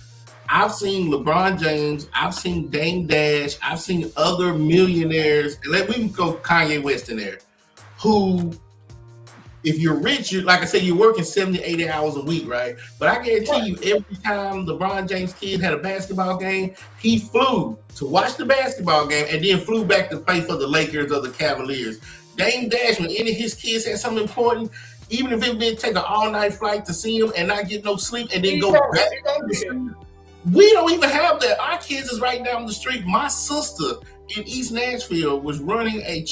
S3: I've seen LeBron James, I've seen Dame Dash, I've seen other millionaires, and we can go Kanye West in there, who, if you're rich, like I said, you're working 70, 80 hours a week, right? But I guarantee you, every time LeBron James' kid had a basketball game, he flew to watch the basketball game and then flew back to play for the Lakers or the Cavaliers. Dame Dash, when any of his kids had something important, even if it did take an all-night flight to see him and not get no sleep and then go back. We don't even have that. Our kids is right down the street. My sister in East Nashville was running a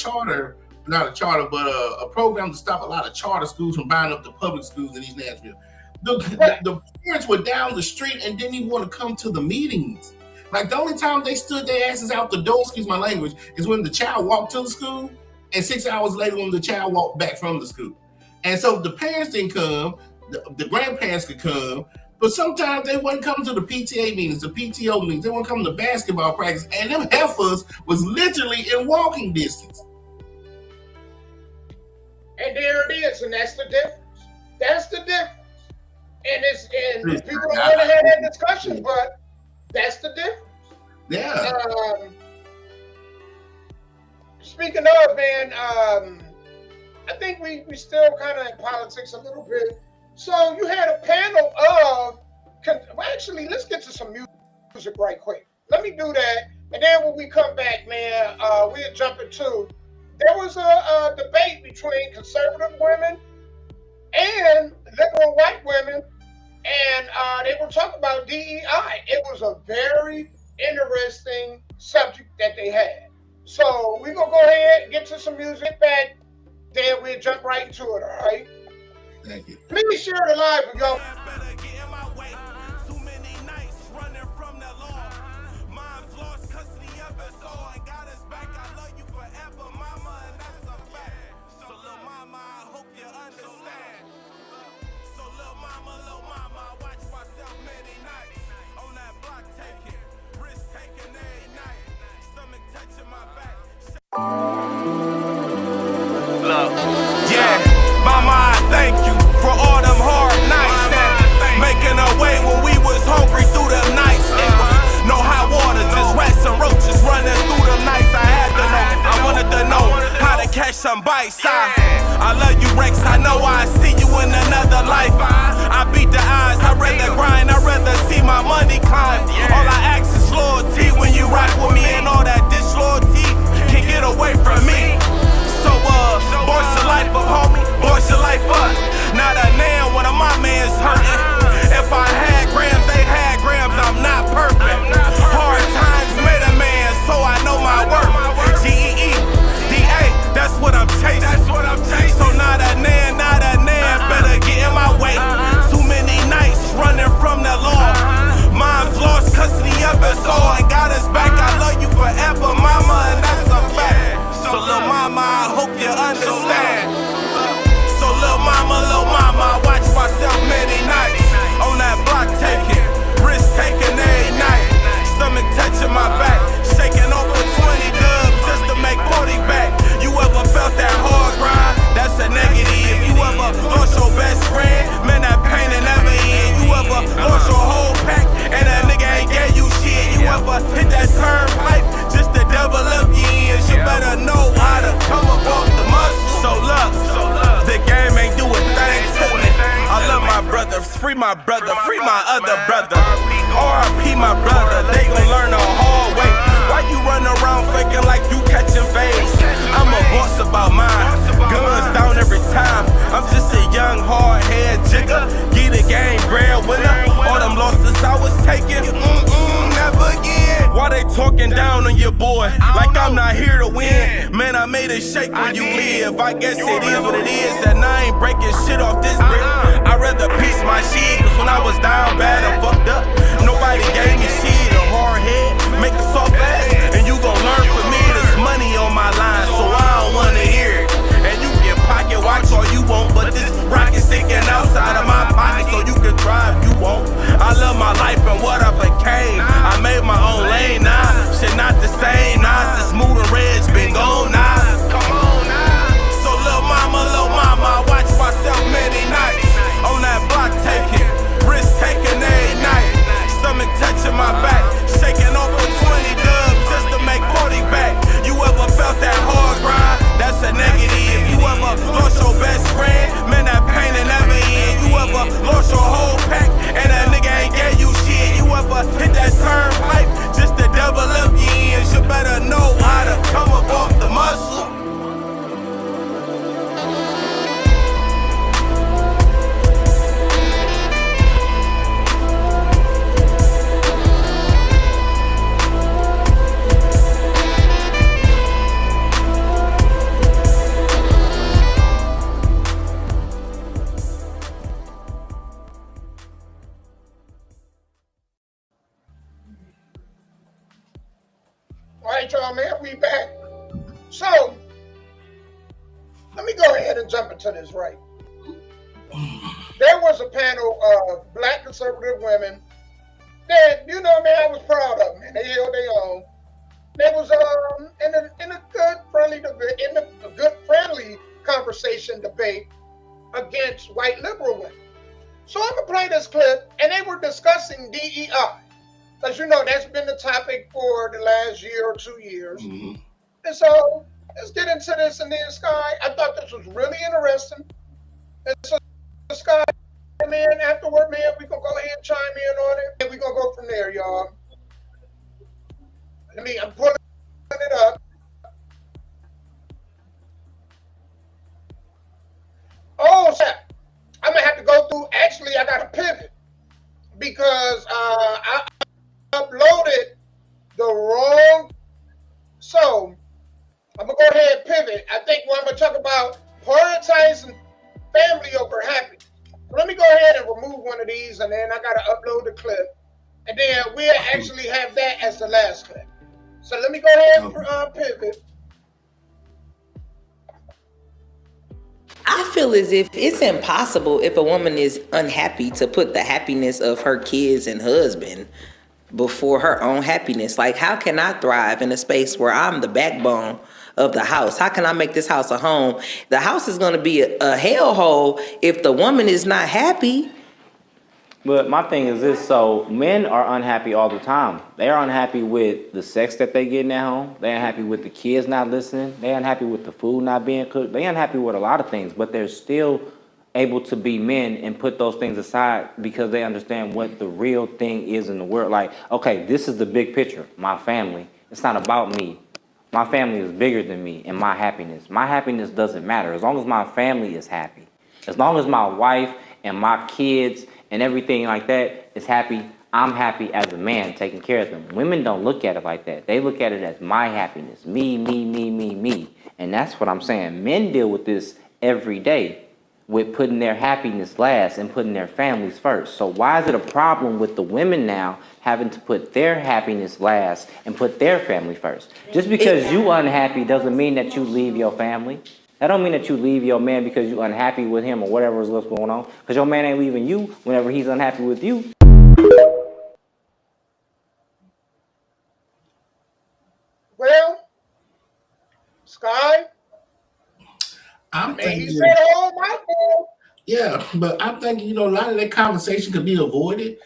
S3: program to stop a lot of charter schools from buying up the public schools in East Nashville. The parents were down the street and didn't even want to come to the meetings. Like, the only time they stood their asses out the door, excuse my language, is when the child walked to the school, and 6 hours later when the child walked back from the school. And so the parents didn't come, the grandparents could come, but sometimes they wouldn't come to the PTA meetings, the PTO meetings, they wouldn't come to basketball practice, and them heifers was literally in walking distance.
S4: And there it is, and that's the difference. That's the difference. And people don't want to have that discussion, but that's the difference.
S3: Yeah.
S4: Speaking of, man, I think we still kind of in politics a little bit. So you had a panel of, well, actually, let's get to some music right quick. Let me do that. And then when we come back, man, we'll jump into, there was a debate between conservative women and liberal white women. And they were talking about DEI. It was a very interesting subject that they had. So we're going to go ahead and get to some music back. Then we'll jump right into it, all right?
S3: Thank you.
S4: Please share the live with y'all.
S12: Yeah, mama, I thank you for all them hard nights and making a way when we was hungry through them nights. It was no hot water, just rats and roaches running through them nights. I had to know, I wanted to know how to catch some bites. I love you, Rex, I know I see you in another life. I beat the odds, I rather grind, I rather see my money climb. All I ask is loyalty when you rock with me, and all that disloyalty can get away from me. So, boys your life up, homie, boys your life up. Not a nan when my man's hurting. If I had grams, they had grams, I'm not perfect. Hard times made a man, so I know my worth. G-E-E-D-A, that's what I'm chasing. So not a nan, better get in my way. Too many nights running from the law. Mom's lost custody of us all and got us back. I love you forever, mama, and that's a fact. So little mama, I hope you understand. So little mama, I watch myself many nights. On that block taking, risk taking every night. Stomach touching my back, shaking off for 20 dubs just to make 40 back. You ever felt that hard grind? That's a negative. You ever lost your best friend? Man, that pain ain't never end. You ever lost your whole pack and that nigga ain't gave you shit? You ever hit that turnpike just to double up your ends? You better know how to come up off the muscle. So look, the game ain't doing things to me. I love my brothers, free my brother, free my other brother. R.I.P. my brother, they gon' learn the hard way. Why you run around faking like you catching phase? I'm a boss about mine, guns down every time. I'm just a young hard head jigger, get a game breadwinner. All them losses I was taking, never again. Why they talking down on your boy, like I'm not here to win? Man, I made it shake when you live, I guess it is what it is. And I ain't breaking shit off this brick. I'd rather piece my shit, cause when I was down bad and fucked up, nobody gave me shit. A hard head, make it soft ass, and you gon' learn from me. There's money on my line, so I don't wanna hear it. And you can pocket watch all you want, but this rocket sticking outside of my pocket, so you can try if you want. I love my life and what I became. I made my own lane now, shit not the same. Now it's smooth and red's been gone now. Come on now. So little mama, I watch myself many nights. On that block taking, risk taking every night. Stomach touching my back, shaking off for 20 dubs just to make 40 back. You ever felt that hard grind? That's a negative.
S4: go ahead and jump into this right. There was a panel of black conservative women that, you know, man, I was proud of them, man. They held their own. They was in a good friendly debate, in a good friendly conversation debate against white liberal women. So I'm gonna play this clip, and they were discussing DEI, because you know that's been the topic for the last year or 2 years. Mm-hmm. And so let's get into this. And then Sky, I thought this was really interesting. And so Sky, man, afterward, man, we gonna go ahead and chime in on it, and we gonna go from there, y'all. I'm pulling it up. Oh, shit. I'm gonna have to go through. Actually, I gotta pivot because I uploaded the wrong. So I'm gonna go ahead and pivot. I think I'm gonna talk about prioritizing family over happiness. So let me go ahead and remove one of these, and then I gotta upload the clip, and then we'll actually have that as the last clip. So let me go ahead and pivot.
S13: I feel as if it's impossible if a woman is unhappy to put the happiness of her kids and husband before her own happiness. Like, how can I thrive in a space where I'm the backbone of the house? How can I make this house a home? The house is going to be a hellhole if the woman is not happy.
S14: But my thing is this, so men are unhappy all the time. They're unhappy with the sex that they getting at home. They're unhappy with the kids not listening. They're unhappy with the food not being cooked. They're unhappy with a lot of things, but they're still able to be men and put those things aside because they understand what the real thing is in the world. Like, okay, this is the big picture, my family. It's not about me. My family is bigger than me and my happiness. My happiness doesn't matter as long as my family is happy. As long as my wife and my kids and everything like that is happy, I'm happy as a man taking care of them. Women don't look at it like that. They look at it as my happiness. Me. And that's what I'm saying. Men deal with this every day with putting their happiness last and putting their families first. So why is it a problem with the women now having to put their happiness last and put their family first? Just because you unhappy doesn't mean that you leave your family. That don't mean that you leave your man because you're unhappy with him or whatever is what's going on. Because your man ain't leaving you whenever he's unhappy with you.
S4: Well, Sky,
S3: thinking,
S4: he said, "Oh my God."
S3: Yeah, but I'm thinking, a lot of that conversation could be avoided.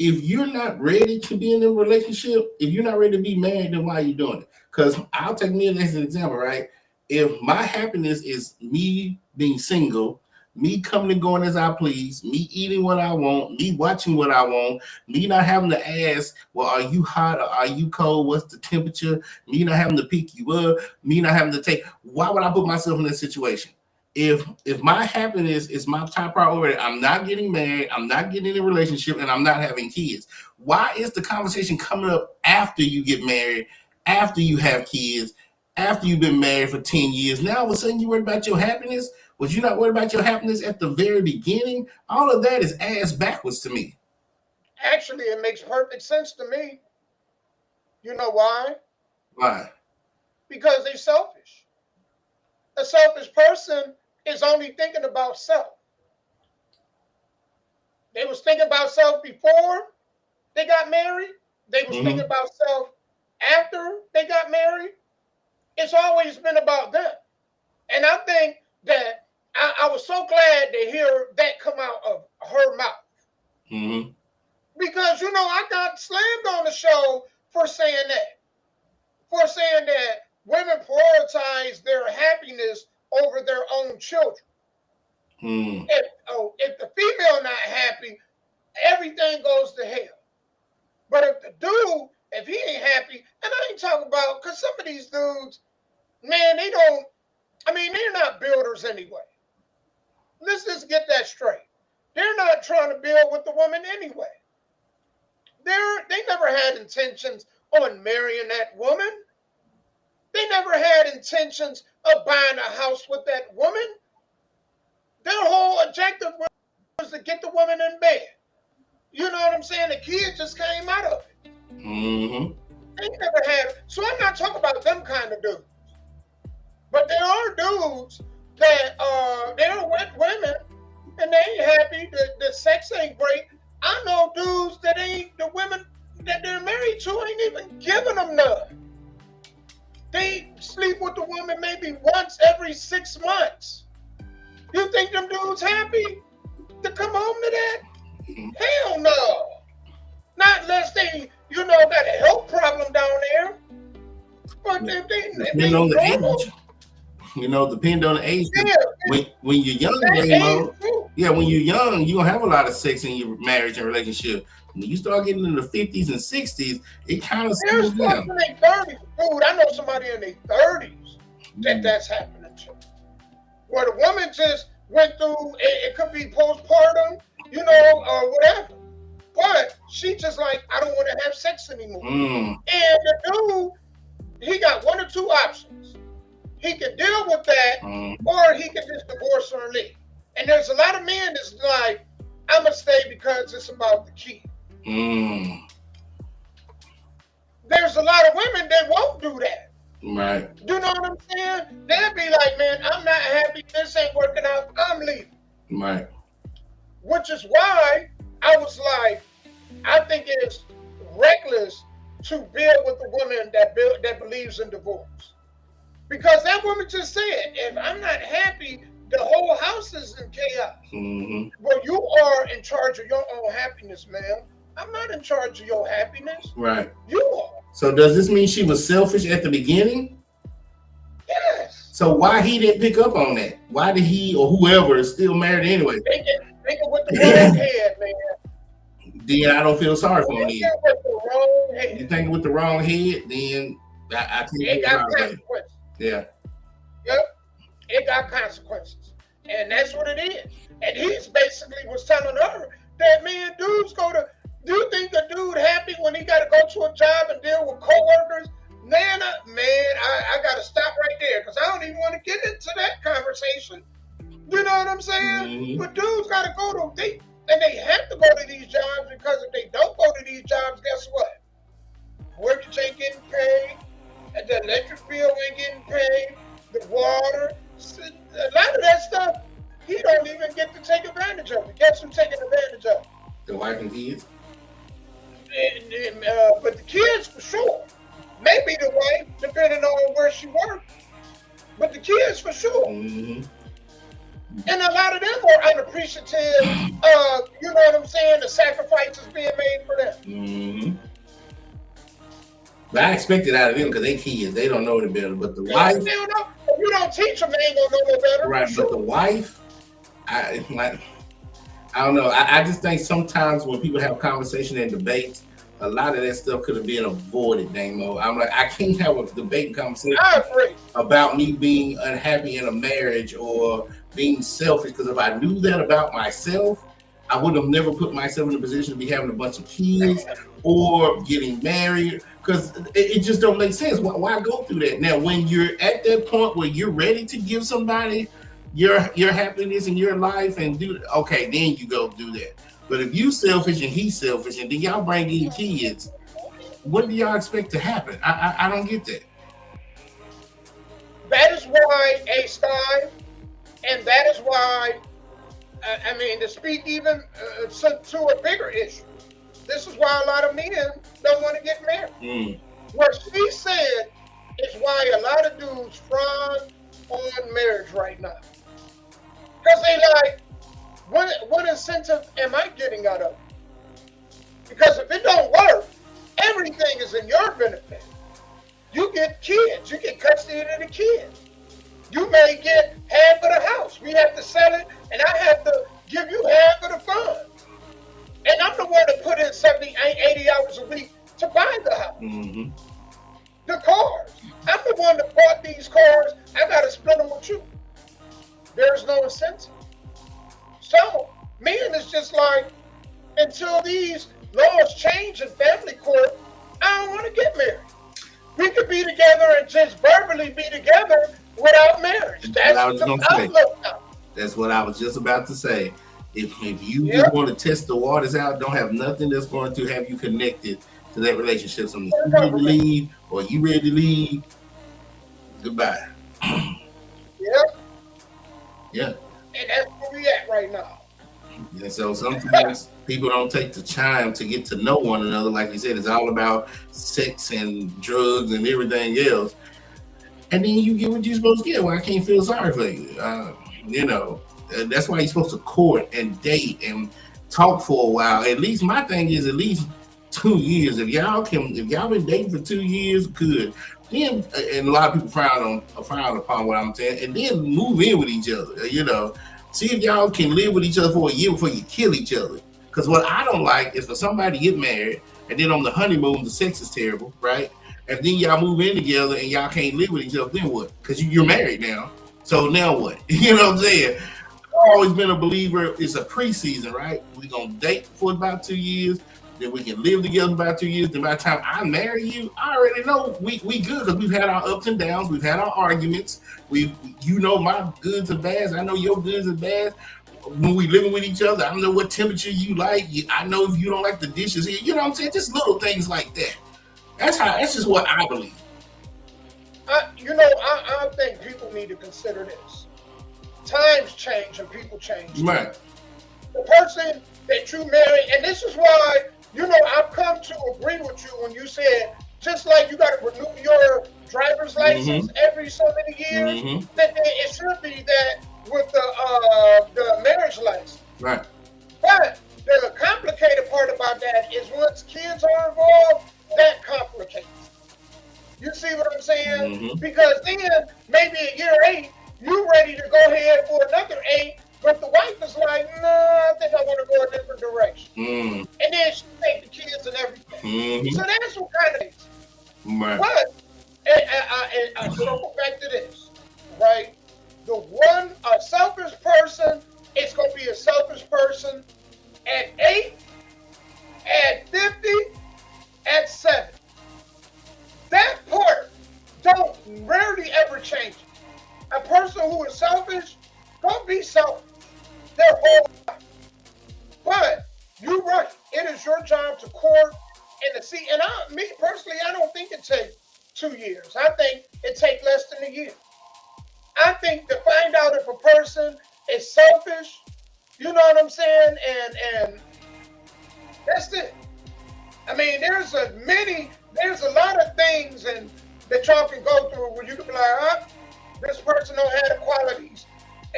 S3: If you're not ready to be in a relationship, if you're not ready to be married, then why are you doing it? Because I'll take me as an example, right? If my happiness is me being single, me coming and going as I please, me eating what I want, me watching what I want, me not having to ask, well, are you hot or are you cold? What's the temperature? Me not having to pick you up, me not having to take. Why would I put myself in this situation? If my happiness is my top priority, I'm not getting married, I'm not getting in a relationship, and I'm not having kids. Why is the conversation coming up after you get married, after you have kids, after you've been married for 10 years? Now all of a sudden you worried about your happiness? Was you not worried about your happiness at the very beginning? All of that is ass backwards to me.
S4: Actually, it makes perfect sense to me. You know why?
S3: Why?
S4: Because they're selfish. A selfish person is only thinking about self. They was thinking about self before they got married. They was thinking about self after they got married. It's always been about them. And I think that I was so glad to hear that come out of her mouth.
S3: Mm-hmm.
S4: Because, I got slammed on the show for saying that. For saying that women prioritize their happiness over their own children. If the female not happy, everything goes to hell. But if the dude, if he ain't happy, and I ain't talking about, because some of these dudes, man, they're not builders anyway. Let's just get that straight. They're not trying to build with the woman anyway. They never had intentions on marrying that woman. They never had intentions of buying a house with that woman. Their whole objective was to get the woman in bed. You know what I'm saying? The kid just came out of it.
S3: Mm-hmm.
S4: They never had. So I'm not talking about them kind of dudes. But there are dudes that they're with women and they ain't happy. The sex ain't great. I know dudes that ain't, the women that they're married to ain't even giving them none. They sleep with the woman maybe once every 6 months. You think them dudes happy to come home to that? Hell no. Not unless they, got a health problem down there. But if they
S3: on the
S4: normal,
S3: age. Depend on the age.
S4: Yeah.
S3: When you're young, when you're young, you don't have a lot of sex in your marriage and relationship. When you start getting in the 50s and 60s, it kind of
S4: there's
S3: slows down.
S4: in their 30s. Dude, I know somebody in their 30s that's happening to. Where the woman just went through, it could be postpartum, or whatever. But she just like, I don't want to have sex anymore. And the dude, he got one or two options. He can deal with that, or he can just divorce her and leave. And there's a lot of men that's like, I'm going to stay because it's about the kid. There's a lot of women that won't do that.
S3: Right.
S4: You know what I'm saying? They'll be like, man, I'm not happy. This ain't working out. I'm leaving.
S3: Right.
S4: Which is why I was like, I think it's reckless to build with a woman that believes in divorce. Because that woman just said, if I'm not happy, the whole house is in chaos. Well, you are in charge of your own happiness, ma'am. I'm not in charge of your happiness.
S3: Right.
S4: You are.
S3: So does this mean she was selfish at the beginning?
S4: Yes.
S3: So why he didn't pick up on that? Why did he or whoever is still married anyway?
S4: Think it with the wrong head, man.
S3: Then I don't feel sorry for him.
S4: You
S3: think with the wrong head, then I think
S4: it got consequences.
S3: Yeah.
S4: Yep. It got consequences. And that's what it is. And he's basically was telling her that, man, do you think the dude happy when he got to go to a job and deal with coworkers? Man, I got to stop right there because I don't even want to get into that conversation. You know what I'm saying? But dudes got to go to, they have to go to these jobs because if they don't go to these jobs, guess what? Mortgage ain't getting paid, and the electric bill ain't getting paid, the water, a lot of that stuff, he don't even get to take advantage of it. Guess who's taking advantage of it?
S3: The wife and kids?
S4: But the kids for sure. Maybe the wife, depending on where she works. But the kids for sure. And a lot of them are unappreciative of, you know what I'm saying, the sacrifices being made for them.
S3: But I expect it out of them because they kids. They don't know any better. But the wife...
S4: If you don't teach them, they ain't going to know no better.
S3: Right, but the wife, I don't know. I just think sometimes when people have conversation and debates, a lot of that stuff could have been avoided, Damo. I'm like, I can't have a debate and conversation about me being unhappy in a marriage or being selfish, because if I knew that about myself, I would have never put myself in a position to be having a bunch of kids or getting married, because it just don't make sense. Why go through that? Now, when you're at that point where you're ready to give somebody your happiness in your life and then you go do that. But if you selfish and he's selfish and then y'all bring in kids, what do y'all expect to happen? I don't get that.
S4: That is why A-Sky, and that is why, to speak even to a bigger issue, this is why a lot of men don't want to get married. What she said is why a lot of dudes frown on marriage right now. Because they like, what incentive am I getting out of it? Because if it don't work, everything is in your benefit. You get kids, you get custody of the kids. You may get half of the house. We have to sell it, and I have to give you half of the funds. And I'm the one that put in 70, 80 hours a week to buy the house. The cars. I'm the one that bought these cars. I got to split them with you. There's no incentive. So, men is just like, until these laws change in family court, I don't want to get married. We could be together and just verbally be together without marriage. That's what I was now.
S3: That's what I was just about to say. If you just want to test the waters out, don't have nothing that's going to have you connected to that relationship. So you ready to leave or you ready to leave, goodbye.
S4: Yep.
S3: Yeah.
S4: And that's where we at right now.
S3: And so sometimes people don't take the time to get to know one another. Like you said, it's all about sex and drugs and everything else. And then you get what you're supposed to get. Well, I can't feel sorry for you. That's why you're supposed to court and date and talk for a while. At least my thing is at least 2 years. If y'all been dating for 2 years, good. Then, and a lot of people frown upon what I'm saying, and then move in with each other. See if y'all can live with each other for a year before you kill each other. Because what I don't like is for somebody to get married and then on the honeymoon the sex is terrible, right? And then y'all move in together and y'all can't live with each other. Then what? Because you're married now. So now what? You know what I'm saying? I've always been a believer. It's a preseason, right? We're gonna date for about 2 years. Then we can live together about 2 years. Then by the time I marry you, I already know we good because we've had our ups and downs. We've had our arguments. You know my goods and bads. I know your goods and bads. When we living with each other, I know what temperature you like. I know if you don't like the dishes here. You know what I'm saying? Just little things like that. That's just what I believe.
S4: I think people need to consider this. Times change and people change.
S3: Right.
S4: The person that you marry, and this is why, I've come to agree with you when you said, just like you got to renew your driver's license every so many years, that it should be that with the marriage license.
S3: Right.
S4: But the complicated part about that is once kids are involved, that complicates. You see what I'm saying? Because then maybe at year 8, you ready to go ahead for another 8, but the wife is like, no, I think I want to go a different direction. And then she take the kids and everything. So that's what kind of things.
S3: Right.
S4: But I circle back to this, right? A selfish person is going to be a selfish person at 8, at 50, at 7. That part don't rarely ever change. A person who is selfish, don't be selfish their whole life. But you're right. It is your job to court and to see. And me personally, I don't think it takes 2 years. I think it takes less than a year. I think to find out if a person is selfish, you know what I'm saying? And that's it. I mean, there's a lot of things that y'all can go through where you can be like, this person don't have the qualities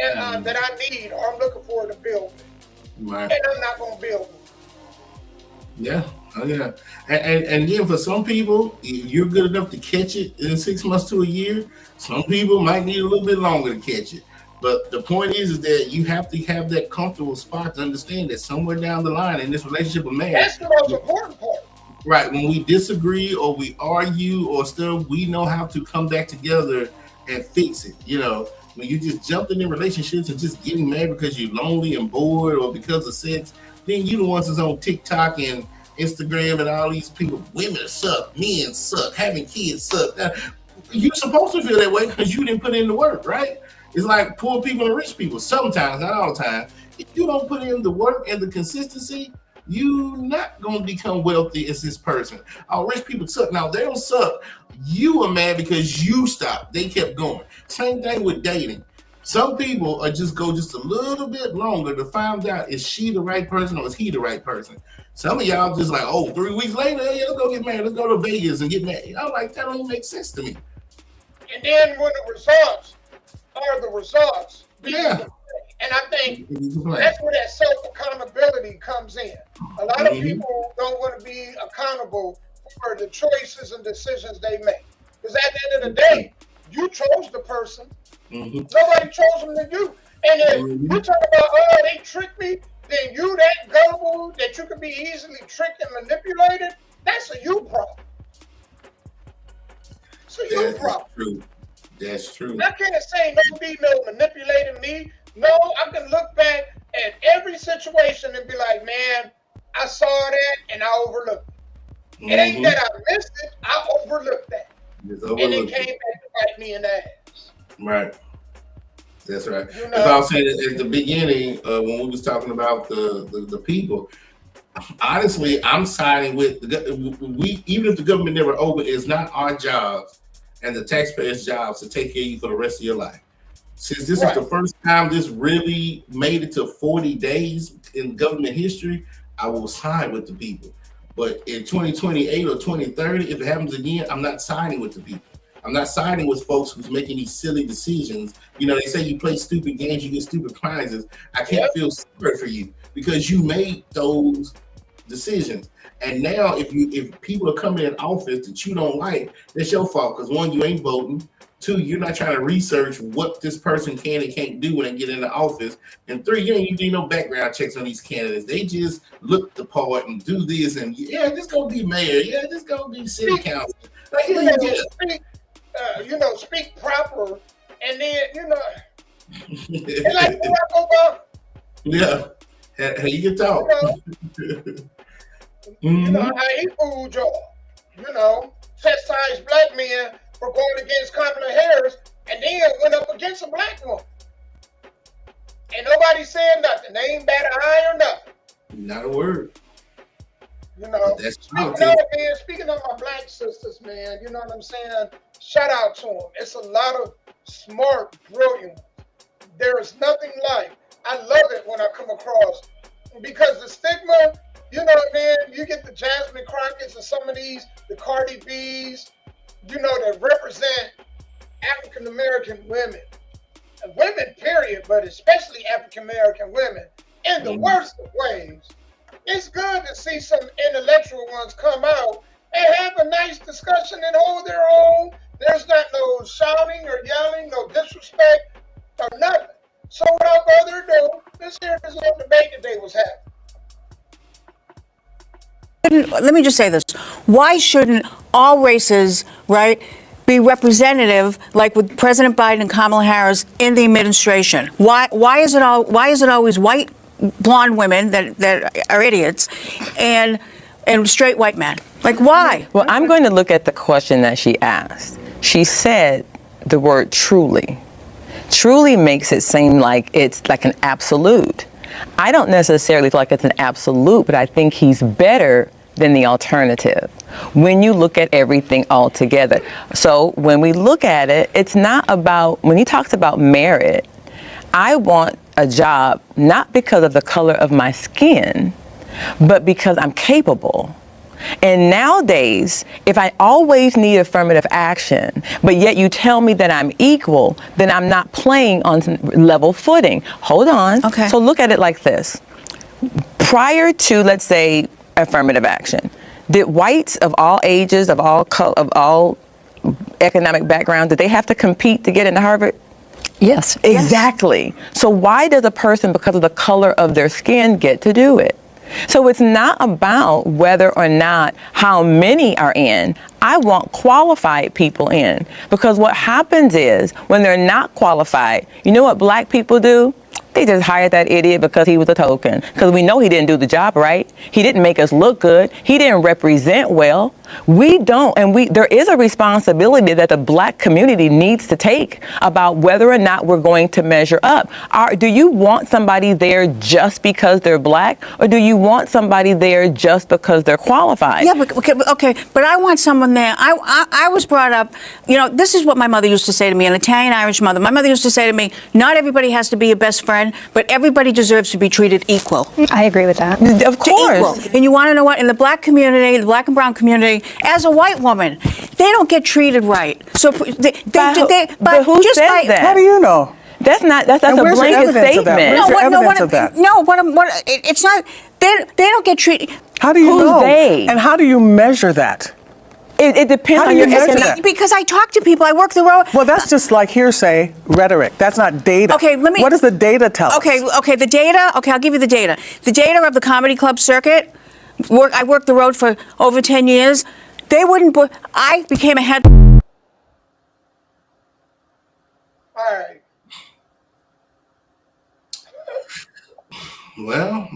S4: and that I need or I'm looking for to build with.
S3: Right.
S4: And I'm not going to build with.
S3: Yeah. Oh, yeah. And then for some people, you're good enough to catch it in 6 months to a year. Some people might need a little bit longer to catch it. But the point is that you have to have that comfortable spot to understand that somewhere down the line in this relationship of marriage.
S4: That's the most important part.
S3: Right. When we disagree or we argue or stuff, we know how to come back together and fix it. When you just jumping in relationships and just getting married because you're lonely and bored or because of sex, then you the ones that's on TikTok and Instagram and all these people, women suck, men suck, having kids suck. You're supposed to feel that way because you didn't put in the work, right? It's like poor people and rich people. Sometimes, not all the time. If you don't put in the work and the consistency, you're not going to become wealthy as this person. Oh, rich people suck. Now, they don't suck. You are mad because you stopped. They kept going. Same thing with dating. Some people are just go just a little bit longer to find out is she the right person or is he the right person. Some of y'all just like, 3 weeks later, yeah, let's go get married. Let's go to Vegas and get married. I'm like, that don't even make sense to me.
S4: And then when the results are the results.
S3: Yeah.
S4: And I think that's where that self-accountability comes in. A lot of people don't want to be accountable for the choices and decisions they make. Because at the end of the day, you chose the person. Nobody chose them than you. And if you talk about, they tricked me, then you that gullible that you can be easily tricked and manipulated, that's a you problem. It's a you problem.
S3: True. That's true.
S4: I can't say no female manipulating me. No, I can look back at every situation and be like, man, I saw that and I overlooked it. It ain't that I missed it, I overlooked that. And it came back to bite me in the ass.
S3: Right. That's right. As I was saying at the beginning, when we was talking about the people, honestly, I'm siding with even if the government never opened, it's not our jobs and the taxpayers' jobs to take care of you for the rest of your life. since this is the first time this really made it to 40 days in government history, I will side with the people. But in 2028 or 2030, if it happens again, I'm not siding with the people. I'm not siding with folks who's making these silly decisions. You know, they say you play stupid games, you get stupid prizes. I can't feel sorry for you because you made those decisions. And now if people are coming in office that you don't like, that's your fault. Because one, you ain't voting. Two, you're not trying to research what this person can and can't do when they get into office. And three, you ain't do no background checks on these candidates. They just look the part and do this and just go be mayor. Yeah, just go be city council. Like,
S4: speak proper, and then they like Barack Obama.
S3: Yeah, hey, you can talk.
S4: You know how he fooled y'all. Chastised black men for going against Kamala Harris, and then went up against a black woman. Ain't nobody saying nothing. They ain't bat an eye or nothing.
S3: Not a word.
S4: Speaking of my black sisters, man, you know what I'm saying? Shout out to them. It's a lot of smart, brilliant ones. There is nothing like. I love it when I come across, because the stigma, you get the Jasmine Crockett's and some of these, the Cardi B's, that represent African American women. Women, period, but especially African American women, in the worst of ways. It's good to see some intellectual ones come out and have a nice discussion and hold their own. There's not no shouting or yelling, no disrespect or nothing. So without further ado, let's hear this little debate that they was having.
S15: Let me just say this. Why shouldn't all races, right, be representative, like with President Biden and Kamala Harris in the administration? Why is it always white blonde women that are idiots and straight white men? Like, why?
S16: Well, I'm going to look at the question that she asked. She said the word truly. Truly makes it seem like it's like an absolute. I don't necessarily feel like it's an absolute, but I think he's better than the alternative when you look at everything all together. So when we look at it, it's not about, when he talks about merit, I want a job not because of the color of my skin, but because I'm capable. And nowadays, if I always need affirmative action, but yet you tell me that I'm equal, then I'm not playing on level footing. Hold on. Okay. So look at it like this. Prior to, let's say, affirmative action, did whites of all ages, of all economic backgrounds, did they have to compete to get into Harvard?
S15: Yes.
S16: Exactly. So why does a person, because of the color of their skin, get to do it? So it's not about whether or not how many are in. I want qualified people in, because what happens is when they're not qualified, you know what black people do? They just hired that idiot because he was a token. Because we know he didn't do the job right. He didn't make us look good. He didn't represent well. We don't, and there is a responsibility that the black community needs to take about whether or not we're going to measure up. Do you want somebody there just because they're black, or do you want somebody there just because they're qualified?
S15: Yeah, but I want someone there. I was brought up, this is what my mother used to say to me, an Italian-Irish mother. My mother used to say to me, not everybody has to be your best friend, but everybody deserves to be treated equal.
S5: I agree with that.
S16: Of course.
S15: And you want to know what? In the black community, the black and brown community, as a white woman, they don't get treated right. So
S16: but who says that?
S17: How do you know?
S16: That's a blanket statement.
S15: It's not. They don't get treated.
S17: How do you know?
S16: They?
S17: And how do you measure that?
S16: It depends on your economic.
S15: Because I talk to people, I work the road.
S17: Well, that's just like hearsay rhetoric. That's not data.
S15: Okay,
S17: What does the data tell us?
S15: Okay, the data. Okay, I'll give you the data. The data of the comedy club circuit. I worked the road for over 10 years. They wouldn't. I became a head.
S4: All right.
S3: Well,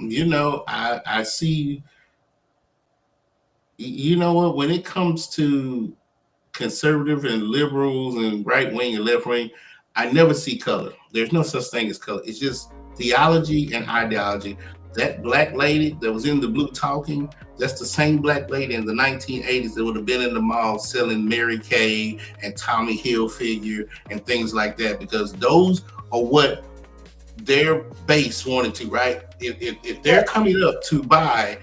S3: I see. You know what? When it comes to conservative and liberals and right wing and left wing, I never see color. There's no such thing as color. It's just theology and ideology. that black lady that was in the blue talking, that's the same black lady in the 1980s that would have been in the mall selling Mary Kay and Tommy Hilfiger and things like that, because those are what their base wanted to, right? If they're coming up to buy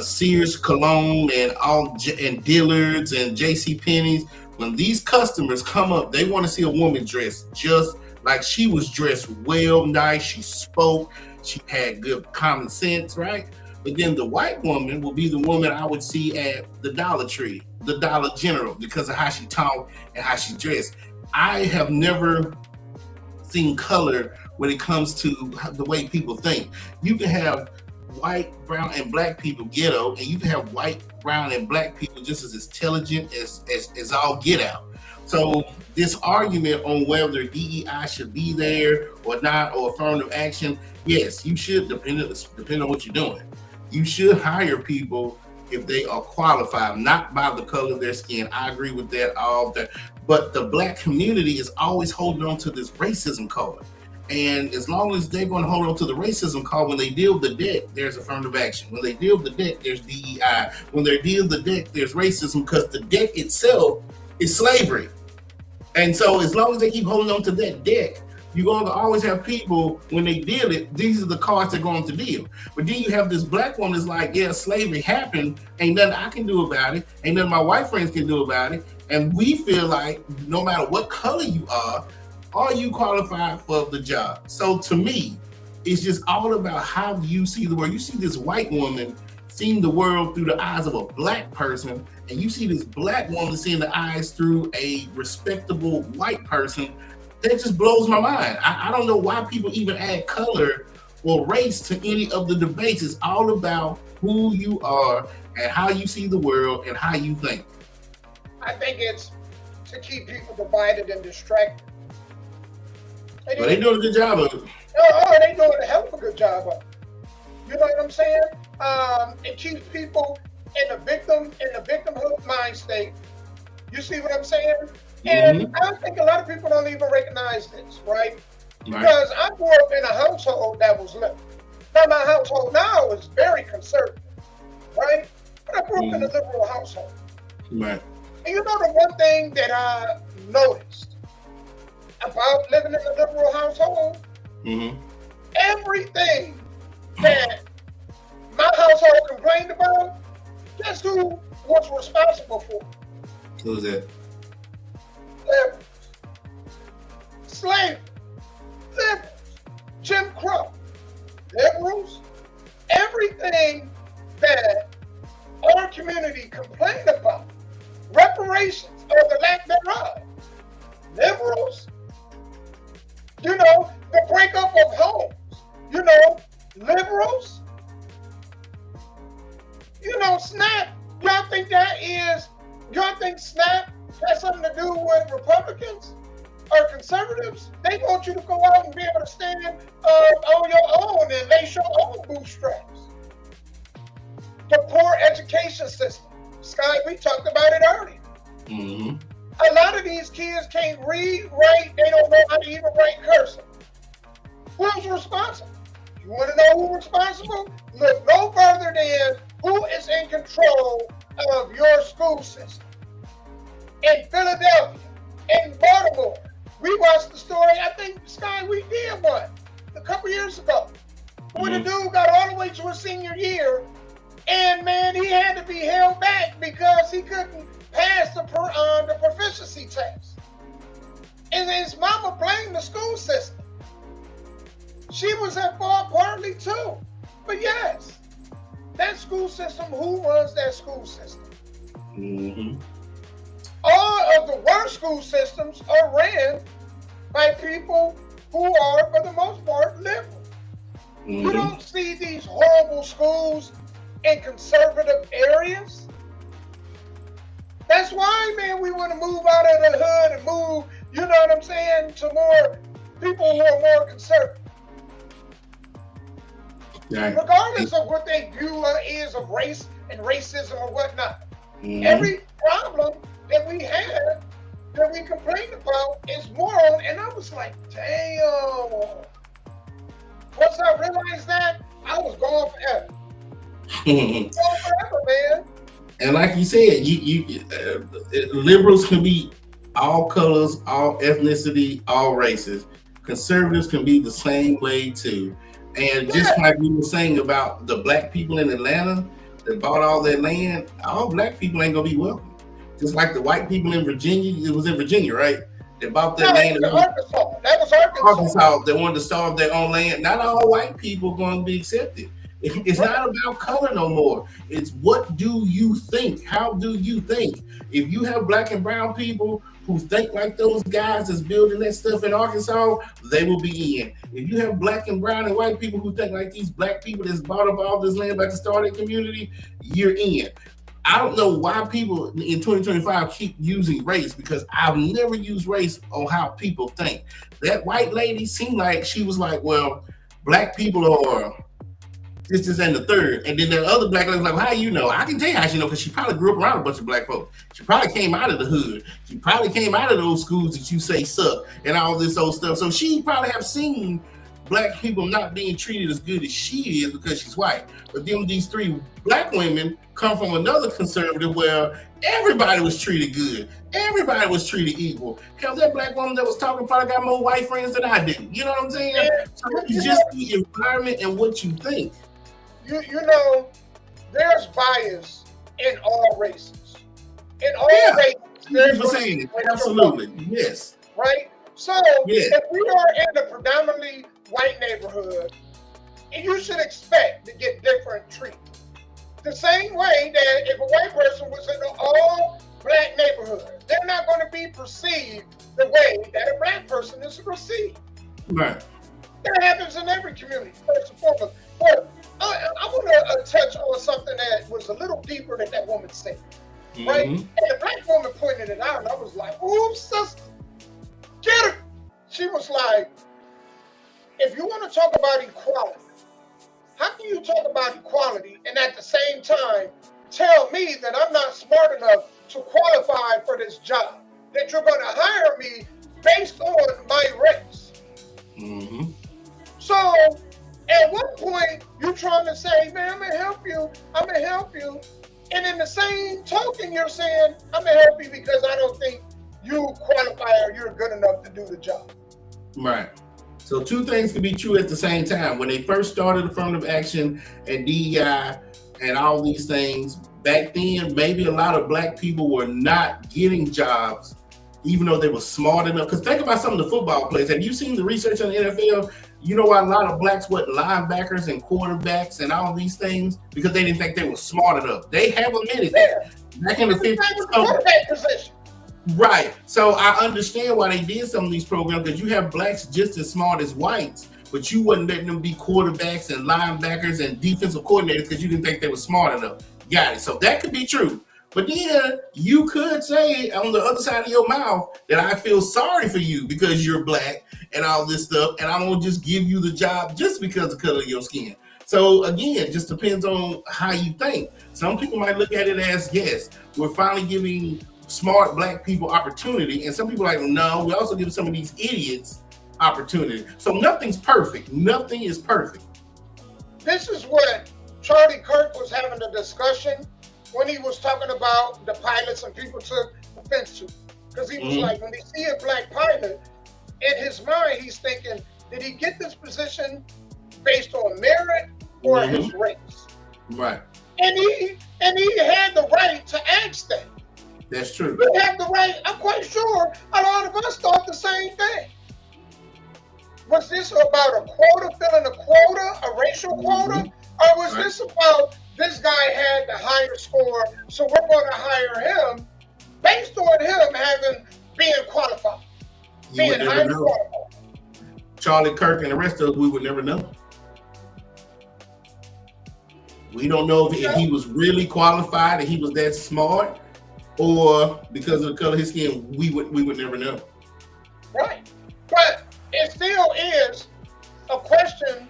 S3: Sears cologne and Dillard's and J.C. Penney's, when these customers come up, they want to see a woman dressed just like she was dressed well, nice. She spoke. She had good common sense, right? But then the white woman will be the woman I would see at the Dollar Tree, the Dollar General, because of how she talked and how she dressed. I have never seen color when it comes to the way people think. You can have white, brown, and black people ghetto, and you can have white, brown, and black people just as intelligent as all get out. So this argument on whether DEI should be there or not, or affirmative action, yes, you should, depending on what you're doing. You should hire people if they are qualified, not by the color of their skin. I agree with that, all that. But the black community is always holding on to this racism card. And as long as they're going to hold on to the racism card, when they deal with the debt, there's affirmative action. When they deal with the debt, there's DEI. When they deal with the debt, there's racism, because the debt itself is slavery. And so as long as they keep holding on to that debt, you're going to always have people, when they deal it, these are the cards they're going to deal. But then you have this black woman that's like, yeah, slavery happened. Ain't nothing I can do about it. Ain't nothing my white friends can do about it. And we feel like no matter what color you are you qualified for the job? So to me, it's just all about how you see the world. You see this white woman seeing the world through the eyes of a black person, and you see this black woman seeing the eyes through a respectable white person. That just blows my mind. I don't know why people even add color or race to any of the debates. It's all about who you are and how you see the world and how you think.
S4: I think it's to keep people divided and distracted.
S3: But they doing a good job of it.
S4: Oh, they doing a hell of a good job of it. You know what I'm saying? It keeps people in the victimhood mind state. You see what I'm saying? And I think a lot of people don't even recognize this, right? Because I grew up in a household that was liberal. Now my household now is very conservative, right? But I grew up in a liberal household.
S3: Right.
S4: And you know the one thing that I noticed about living in a liberal household? Everything that my household complained about, guess who was responsible for?
S3: Who's that?
S4: Liberals. Slavery. Liberals. Jim Crow. Liberals. Everything that our community complained about, reparations or the lack thereof, liberals. You know, the breakup of homes, you know, liberals. You know, SNAP, y'all think SNAP has something to do with Republicans or conservatives? They want you to go out and be able to stand on your own and lace your own bootstraps. The poor education system. Sky, we talked about it earlier. A lot of these kids can't read, write, they don't know how to even write cursive. Who's responsible? You want to know who's responsible? Look no further than who is in control of your school system. In Philadelphia, in Baltimore, we watched the story, I think, Sky, we did one a couple years ago, when the dude got all the way to his senior year, and man, he had to be held back because he couldn't pass the proficiency test. And his mama blamed the school system. She was at fault partly too. But yes, that school system, who runs that school system? All of the worst school systems are ran by people who are, for the most part, liberal. You don't see these horrible schools in conservative areas. That's why, man, we want to move out of the hood and move, you know what I'm saying, to more people who are more conservative. Right. Regardless of what their view is of race and racism or whatnot. Every problem that we have, that we complain about, is moral. And I was like, damn. Once I realized that, I was gone forever. Gone forever, man.
S3: And like you said, liberals can be all colors, all ethnicity, all races. Conservatives can be the same way too. And just like we were saying about the black people in Atlanta that bought all their land, all black people ain't gonna be welcome. Just like the white people in Virginia, it was in Virginia, right? They bought their land.
S4: That was
S3: Arkansas. They wanted to starve their own land. Not all white people are going to be accepted. It's not about color no more. It's what do you think? How do you think? If you have black and brown people who think like those guys that's building that stuff in Arkansas, they will be in. If you have black and brown and white people who think like these black people that's bought up all this land about to start a community, you're in. I don't know why people in 2025 keep using race, because I've never used race on how people think. That white lady seemed like she was like, well, black people are this and the third. And then the other black lady was like, well, how you know? I can tell you how she know, because she probably grew up around a bunch of black folks. She probably came out of the hood. She probably came out of those schools that you say suck and all this old stuff. So she probably have seen black people not being treated as good as she is because she's white. But then these three black women come from another conservative where everybody was treated good. Everybody was treated equal. Hell, that black woman that was talking probably got more white friends than I do. You know what I'm saying? So it's just the environment and what you think.
S4: You know, there's bias in all races. In all races, there's
S3: saying it. Absolutely. Yes.
S4: Right? So if we are in a predominantly white neighborhood, you should expect to get different treatment. The same way that if a white person was in an all black neighborhood, they're not going to be perceived the way that a black person is perceived.
S3: Right.
S4: That happens in every community, first and foremost. But I want to touch on something that was a little deeper than that woman said, right? And the black woman pointed it out, and I was like, "Ooh, sister, get her." She was like, "If you want to talk about equality, how can you talk about equality and at the same time tell me that I'm not smart enough to qualify for this job? That you're going to hire me based on my race?" So at one point, you're trying to say, man, I'm going to help you. And in the same token, you're saying, I'm going to help you because I don't think you qualify or you're good enough to do the job.
S3: Right. So two things can be true at the same time. When they first started affirmative action and DEI and all these things, back then, maybe a lot of black people were not getting jobs, even though they were smart enough. Because think about some of the football players. Have you seen the research on the NFL? You know why a lot of blacks were linebackers and quarterbacks and all these things? Because they didn't think they were smart enough. They have admitted that. Back in the 50s. Right. So I understand why they did some of these programs, because you have blacks just as smart as whites, but you wasn't letting them be quarterbacks and linebackers and defensive coordinators because you didn't think they were smart enough. Got it. So that could be true. But then you could say on the other side of your mouth that I feel sorry for you because you're black and all this stuff, and I won't just give you the job just because of the color of your skin. So again, it just depends on how you think. Some people might look at it as, yes, we're finally giving smart black people opportunity, and some people are like, no, we also give some of these idiots opportunity. So nothing's perfect. Nothing is perfect.
S4: This is what Charlie Kirk was having a discussion when he was talking about the pilots, and people took offense to it. Because he was like, when they see a black pilot, in his mind, he's thinking, did he get this position based on merit or his race?
S3: Right.
S4: And he had the right to ask that.
S3: That's true.
S4: He had the right. I'm quite sure a lot of us thought the same thing. Was this about a quota, filling a quota, a racial quota? Or was this about this guy had the higher score, so we're going to hire him based on him being qualified, being highly qualified?
S3: Charlie Kirk and the rest of us, we would never know. We don't know if he was really qualified and he was that smart, or because of the color of his skin, we would never know.
S4: Right. But it still is a question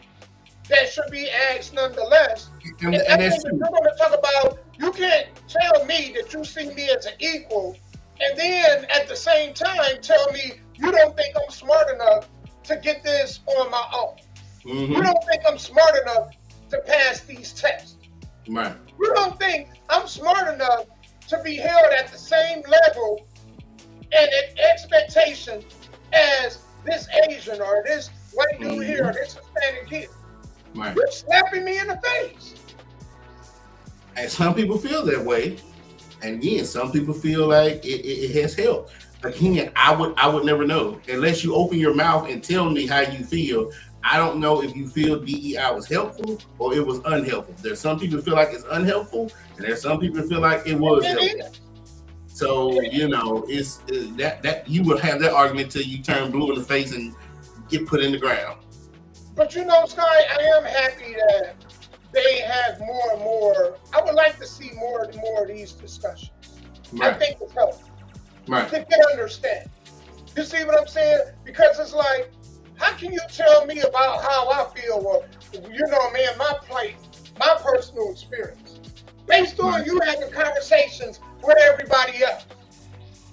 S4: that should be asked nonetheless. And that's true. You're going to talk about, you can't tell me that you see me as an equal, and then at the same time tell me you don't think I'm smart enough to get this on my own. You don't think I'm smart enough to pass these tests.
S3: Right.
S4: You don't think I'm smart enough to be held at the same level and expectation as this Asian or this white dude here or this Hispanic kid?
S3: Right.
S4: You're slapping me in the face.
S3: And some people feel that way. And again, some people feel like it has helped. Again, I would never know unless you open your mouth and tell me how you feel. I don't know if you feel DEI was helpful or it was unhelpful. There's some people who feel like it's unhelpful, and there's some people who feel like it was helpful. So it's that you would have that argument till you turn blue in the face and get put in the ground.
S4: But Sky, I am happy that they have more and more. I would like to see more and more of these discussions. Right. I think it's helpful.
S3: Right.
S4: To get understanding. You see what I'm saying? Because it's like, how can you tell me about how I feel or, man, my plight, my personal experience, based on you having conversations with everybody else?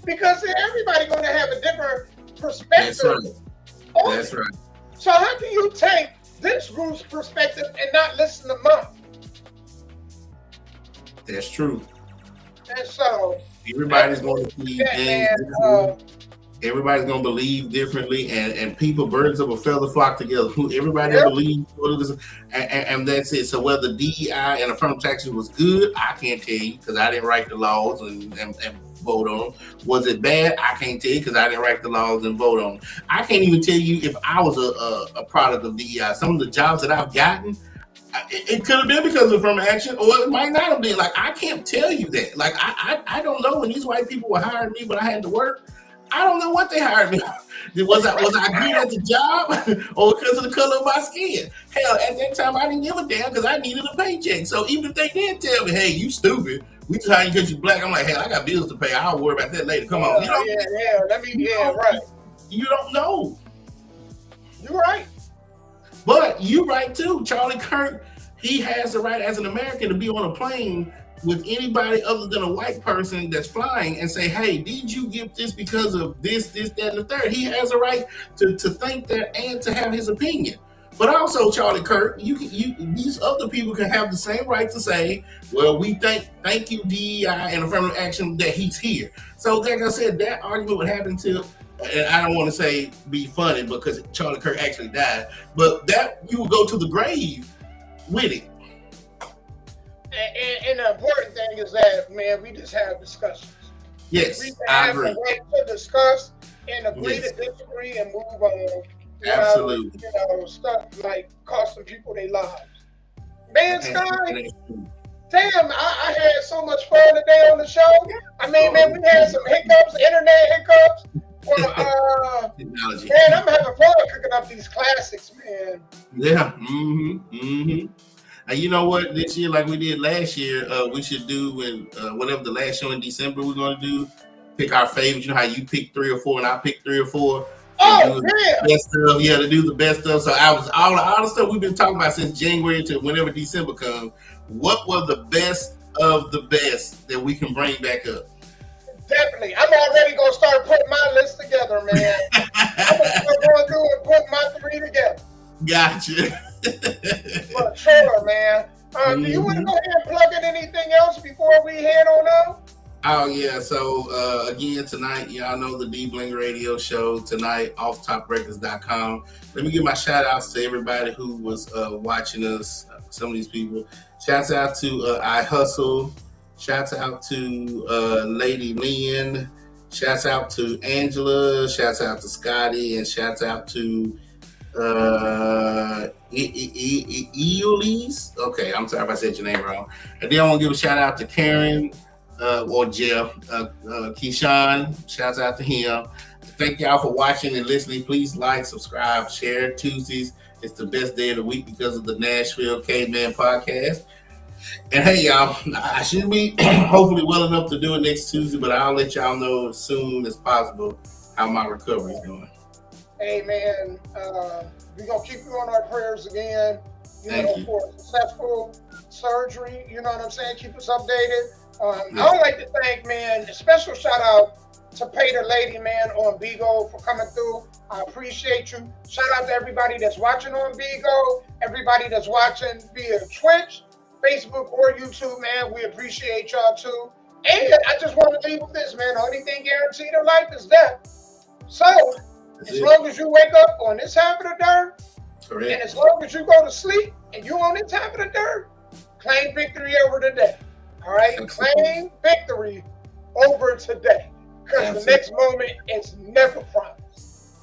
S4: Because everybody's going to have a different perspective.
S3: That's right.
S4: So how can you take this group's perspective and not listen to mine?
S3: That's true.
S4: And so
S3: everybody's going to see everybody's going to believe differently, and people, birds of a feather flock together. Everybody believes, and that's it. So whether DEI and affirmative action was good, I can't tell you because I didn't write the laws and vote on them. Was it bad? I can't tell you because I didn't write the laws and vote on them. I can't even tell you if I was a product of DEI. Some of the jobs that I've gotten, it could have been because of affirmative action, or it might not have been. Like, I can't tell you that. Like, I don't know. When these white people were hiring me, but I had to work, I don't know what they hired me. Was I good at the job, or because of the color of my skin? Hell, at that time, I didn't give a damn because I needed a paycheck. So even if they did tell me, "Hey, you stupid, we just hired you because you're black," I'm like, "Hell, I got bills to pay. I'll worry about that later." Come on,
S4: right.
S3: You don't know.
S4: You're right.
S3: But you're right too. Charlie Kirk, he has the right as an American to be on a plane with anybody other than a white person that's flying and say, "Hey, did you get this because of this, that, and the third?" He has a right to think that and to have his opinion. But also, Charlie Kirk, these other people can have the same right to say, "Well, we thank you, DEI and affirmative action, that he's here." So, like I said, that argument would happen to, and I don't want to say be funny because Charlie Kirk actually died, but that you would go to the grave with it.
S4: And the important thing is that, man, we just have discussions.
S3: Yes,
S4: we
S3: I agree.
S4: We have the right to discuss and agree to disagree and move on.
S3: Absolutely.
S4: Stuff like costing people their lives. Man, Sky, damn, I had so much fun today on the show. I mean, man, we had some hiccups, internet hiccups. Well, man, I'm having fun cooking up these classics, man.
S3: Yeah. And you know what? This year, like we did last year, we should do whatever the last show in December we're going to do. Pick our favorites. You know how you pick 3 or 4 and I pick 3 or 4.
S4: Oh, yeah.
S3: Best stuff, to do the best stuff. So I was all the stuff we've been talking about since January to whenever December comes. What were the best of the best that we can bring back up?
S4: Definitely. I'm already going to start putting my list together, man. I'm going to go through and put my 3 together.
S3: Gotcha.
S4: For sure, man. Do you want to go ahead and plug in anything else before we head on out?
S3: Oh, yeah. So, again, tonight, y'all know the D-Bling Radio Show tonight, offtoprecords.com. Let me give my shout-outs to everybody who was watching us, some of these people. Shouts out to I Hustle. Shouts out to Lady Lynn. Shouts out to Angela. Shouts out to Scotty. And shouts out to Eulise. Okay, I'm sorry if I said your name wrong. And then I want to give a shout out to Karen or Jeff, Keyshawn. Shouts out to him. Thank y'all for watching and listening. Please like, subscribe, share. Tuesdays, it's the best day of the week because of the Nashville Caveman podcast. And hey, y'all, I should be hopefully well enough to do it next Tuesday, but I'll let y'all know as soon as possible how my recovery is going.
S4: Hey, man, we're going to keep you on our prayers again, for successful surgery. You know what I'm saying? Keep us updated. I would like to thank, man, a special shout out to Pater Lady, man, on Bigo for coming through. I appreciate you. Shout out to everybody that's watching on Bigo. everybody that's watching via Twitch, Facebook, or YouTube, man, we appreciate y'all too. And I just want to leave with this, man. The only thing guaranteed in life is death. So, as long as you wake up on this half of the dirt,
S3: correct,
S4: and as long as you go to sleep and you on this half of the dirt, claim victory over today. All right? Claim victory over today. Because the next moment is never promised.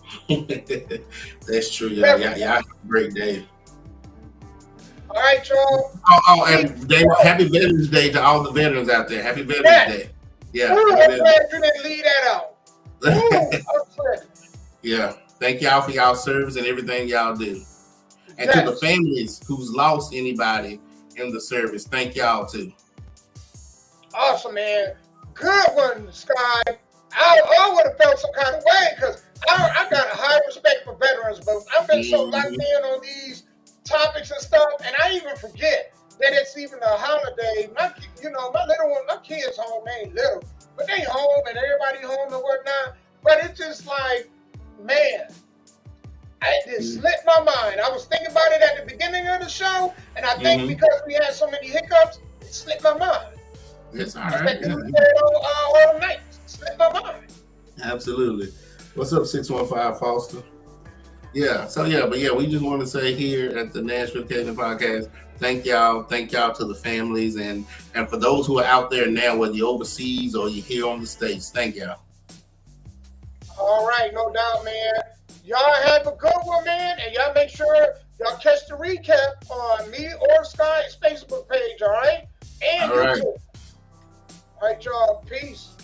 S3: That's true, y'all. Y'all have a great day.
S4: All right, y'all.
S3: Oh, and happy Veterans Day to all the veterans out there. Happy Veterans Day. Yeah.
S4: Ooh, I'm glad you didn't leave that out. Ooh,
S3: yeah. Thank y'all for y'all service and everything y'all do. And to the families who's lost anybody in the service, thank y'all too.
S4: Awesome, man. Good one, Sky. I would have felt some kind of way because I got a high respect for veterans, but I've been so locked in on these topics and stuff, and I even forget that it's even a holiday. My little one, my kids home, they ain't little, but they home and everybody home and whatnot. But it's just like, man, it slipped my mind. I was thinking about it at the beginning of the show, and I think because we had so many hiccups, it slipped my mind.
S3: It's all right.
S4: All night, slipped my mind.
S3: Absolutely. What's up, 615 Foster? We just want to say here at the Nashville Caveman Podcast, thank y'all to the families and for those who are out there now, whether you're overseas or you're here on the States, thank y'all.
S4: All right, no doubt, man. Y'all have a good one, man, and y'all make sure y'all catch the recap on me or Sky's Facebook page, all right? And
S3: all right.
S4: YouTube. All right, y'all. Peace.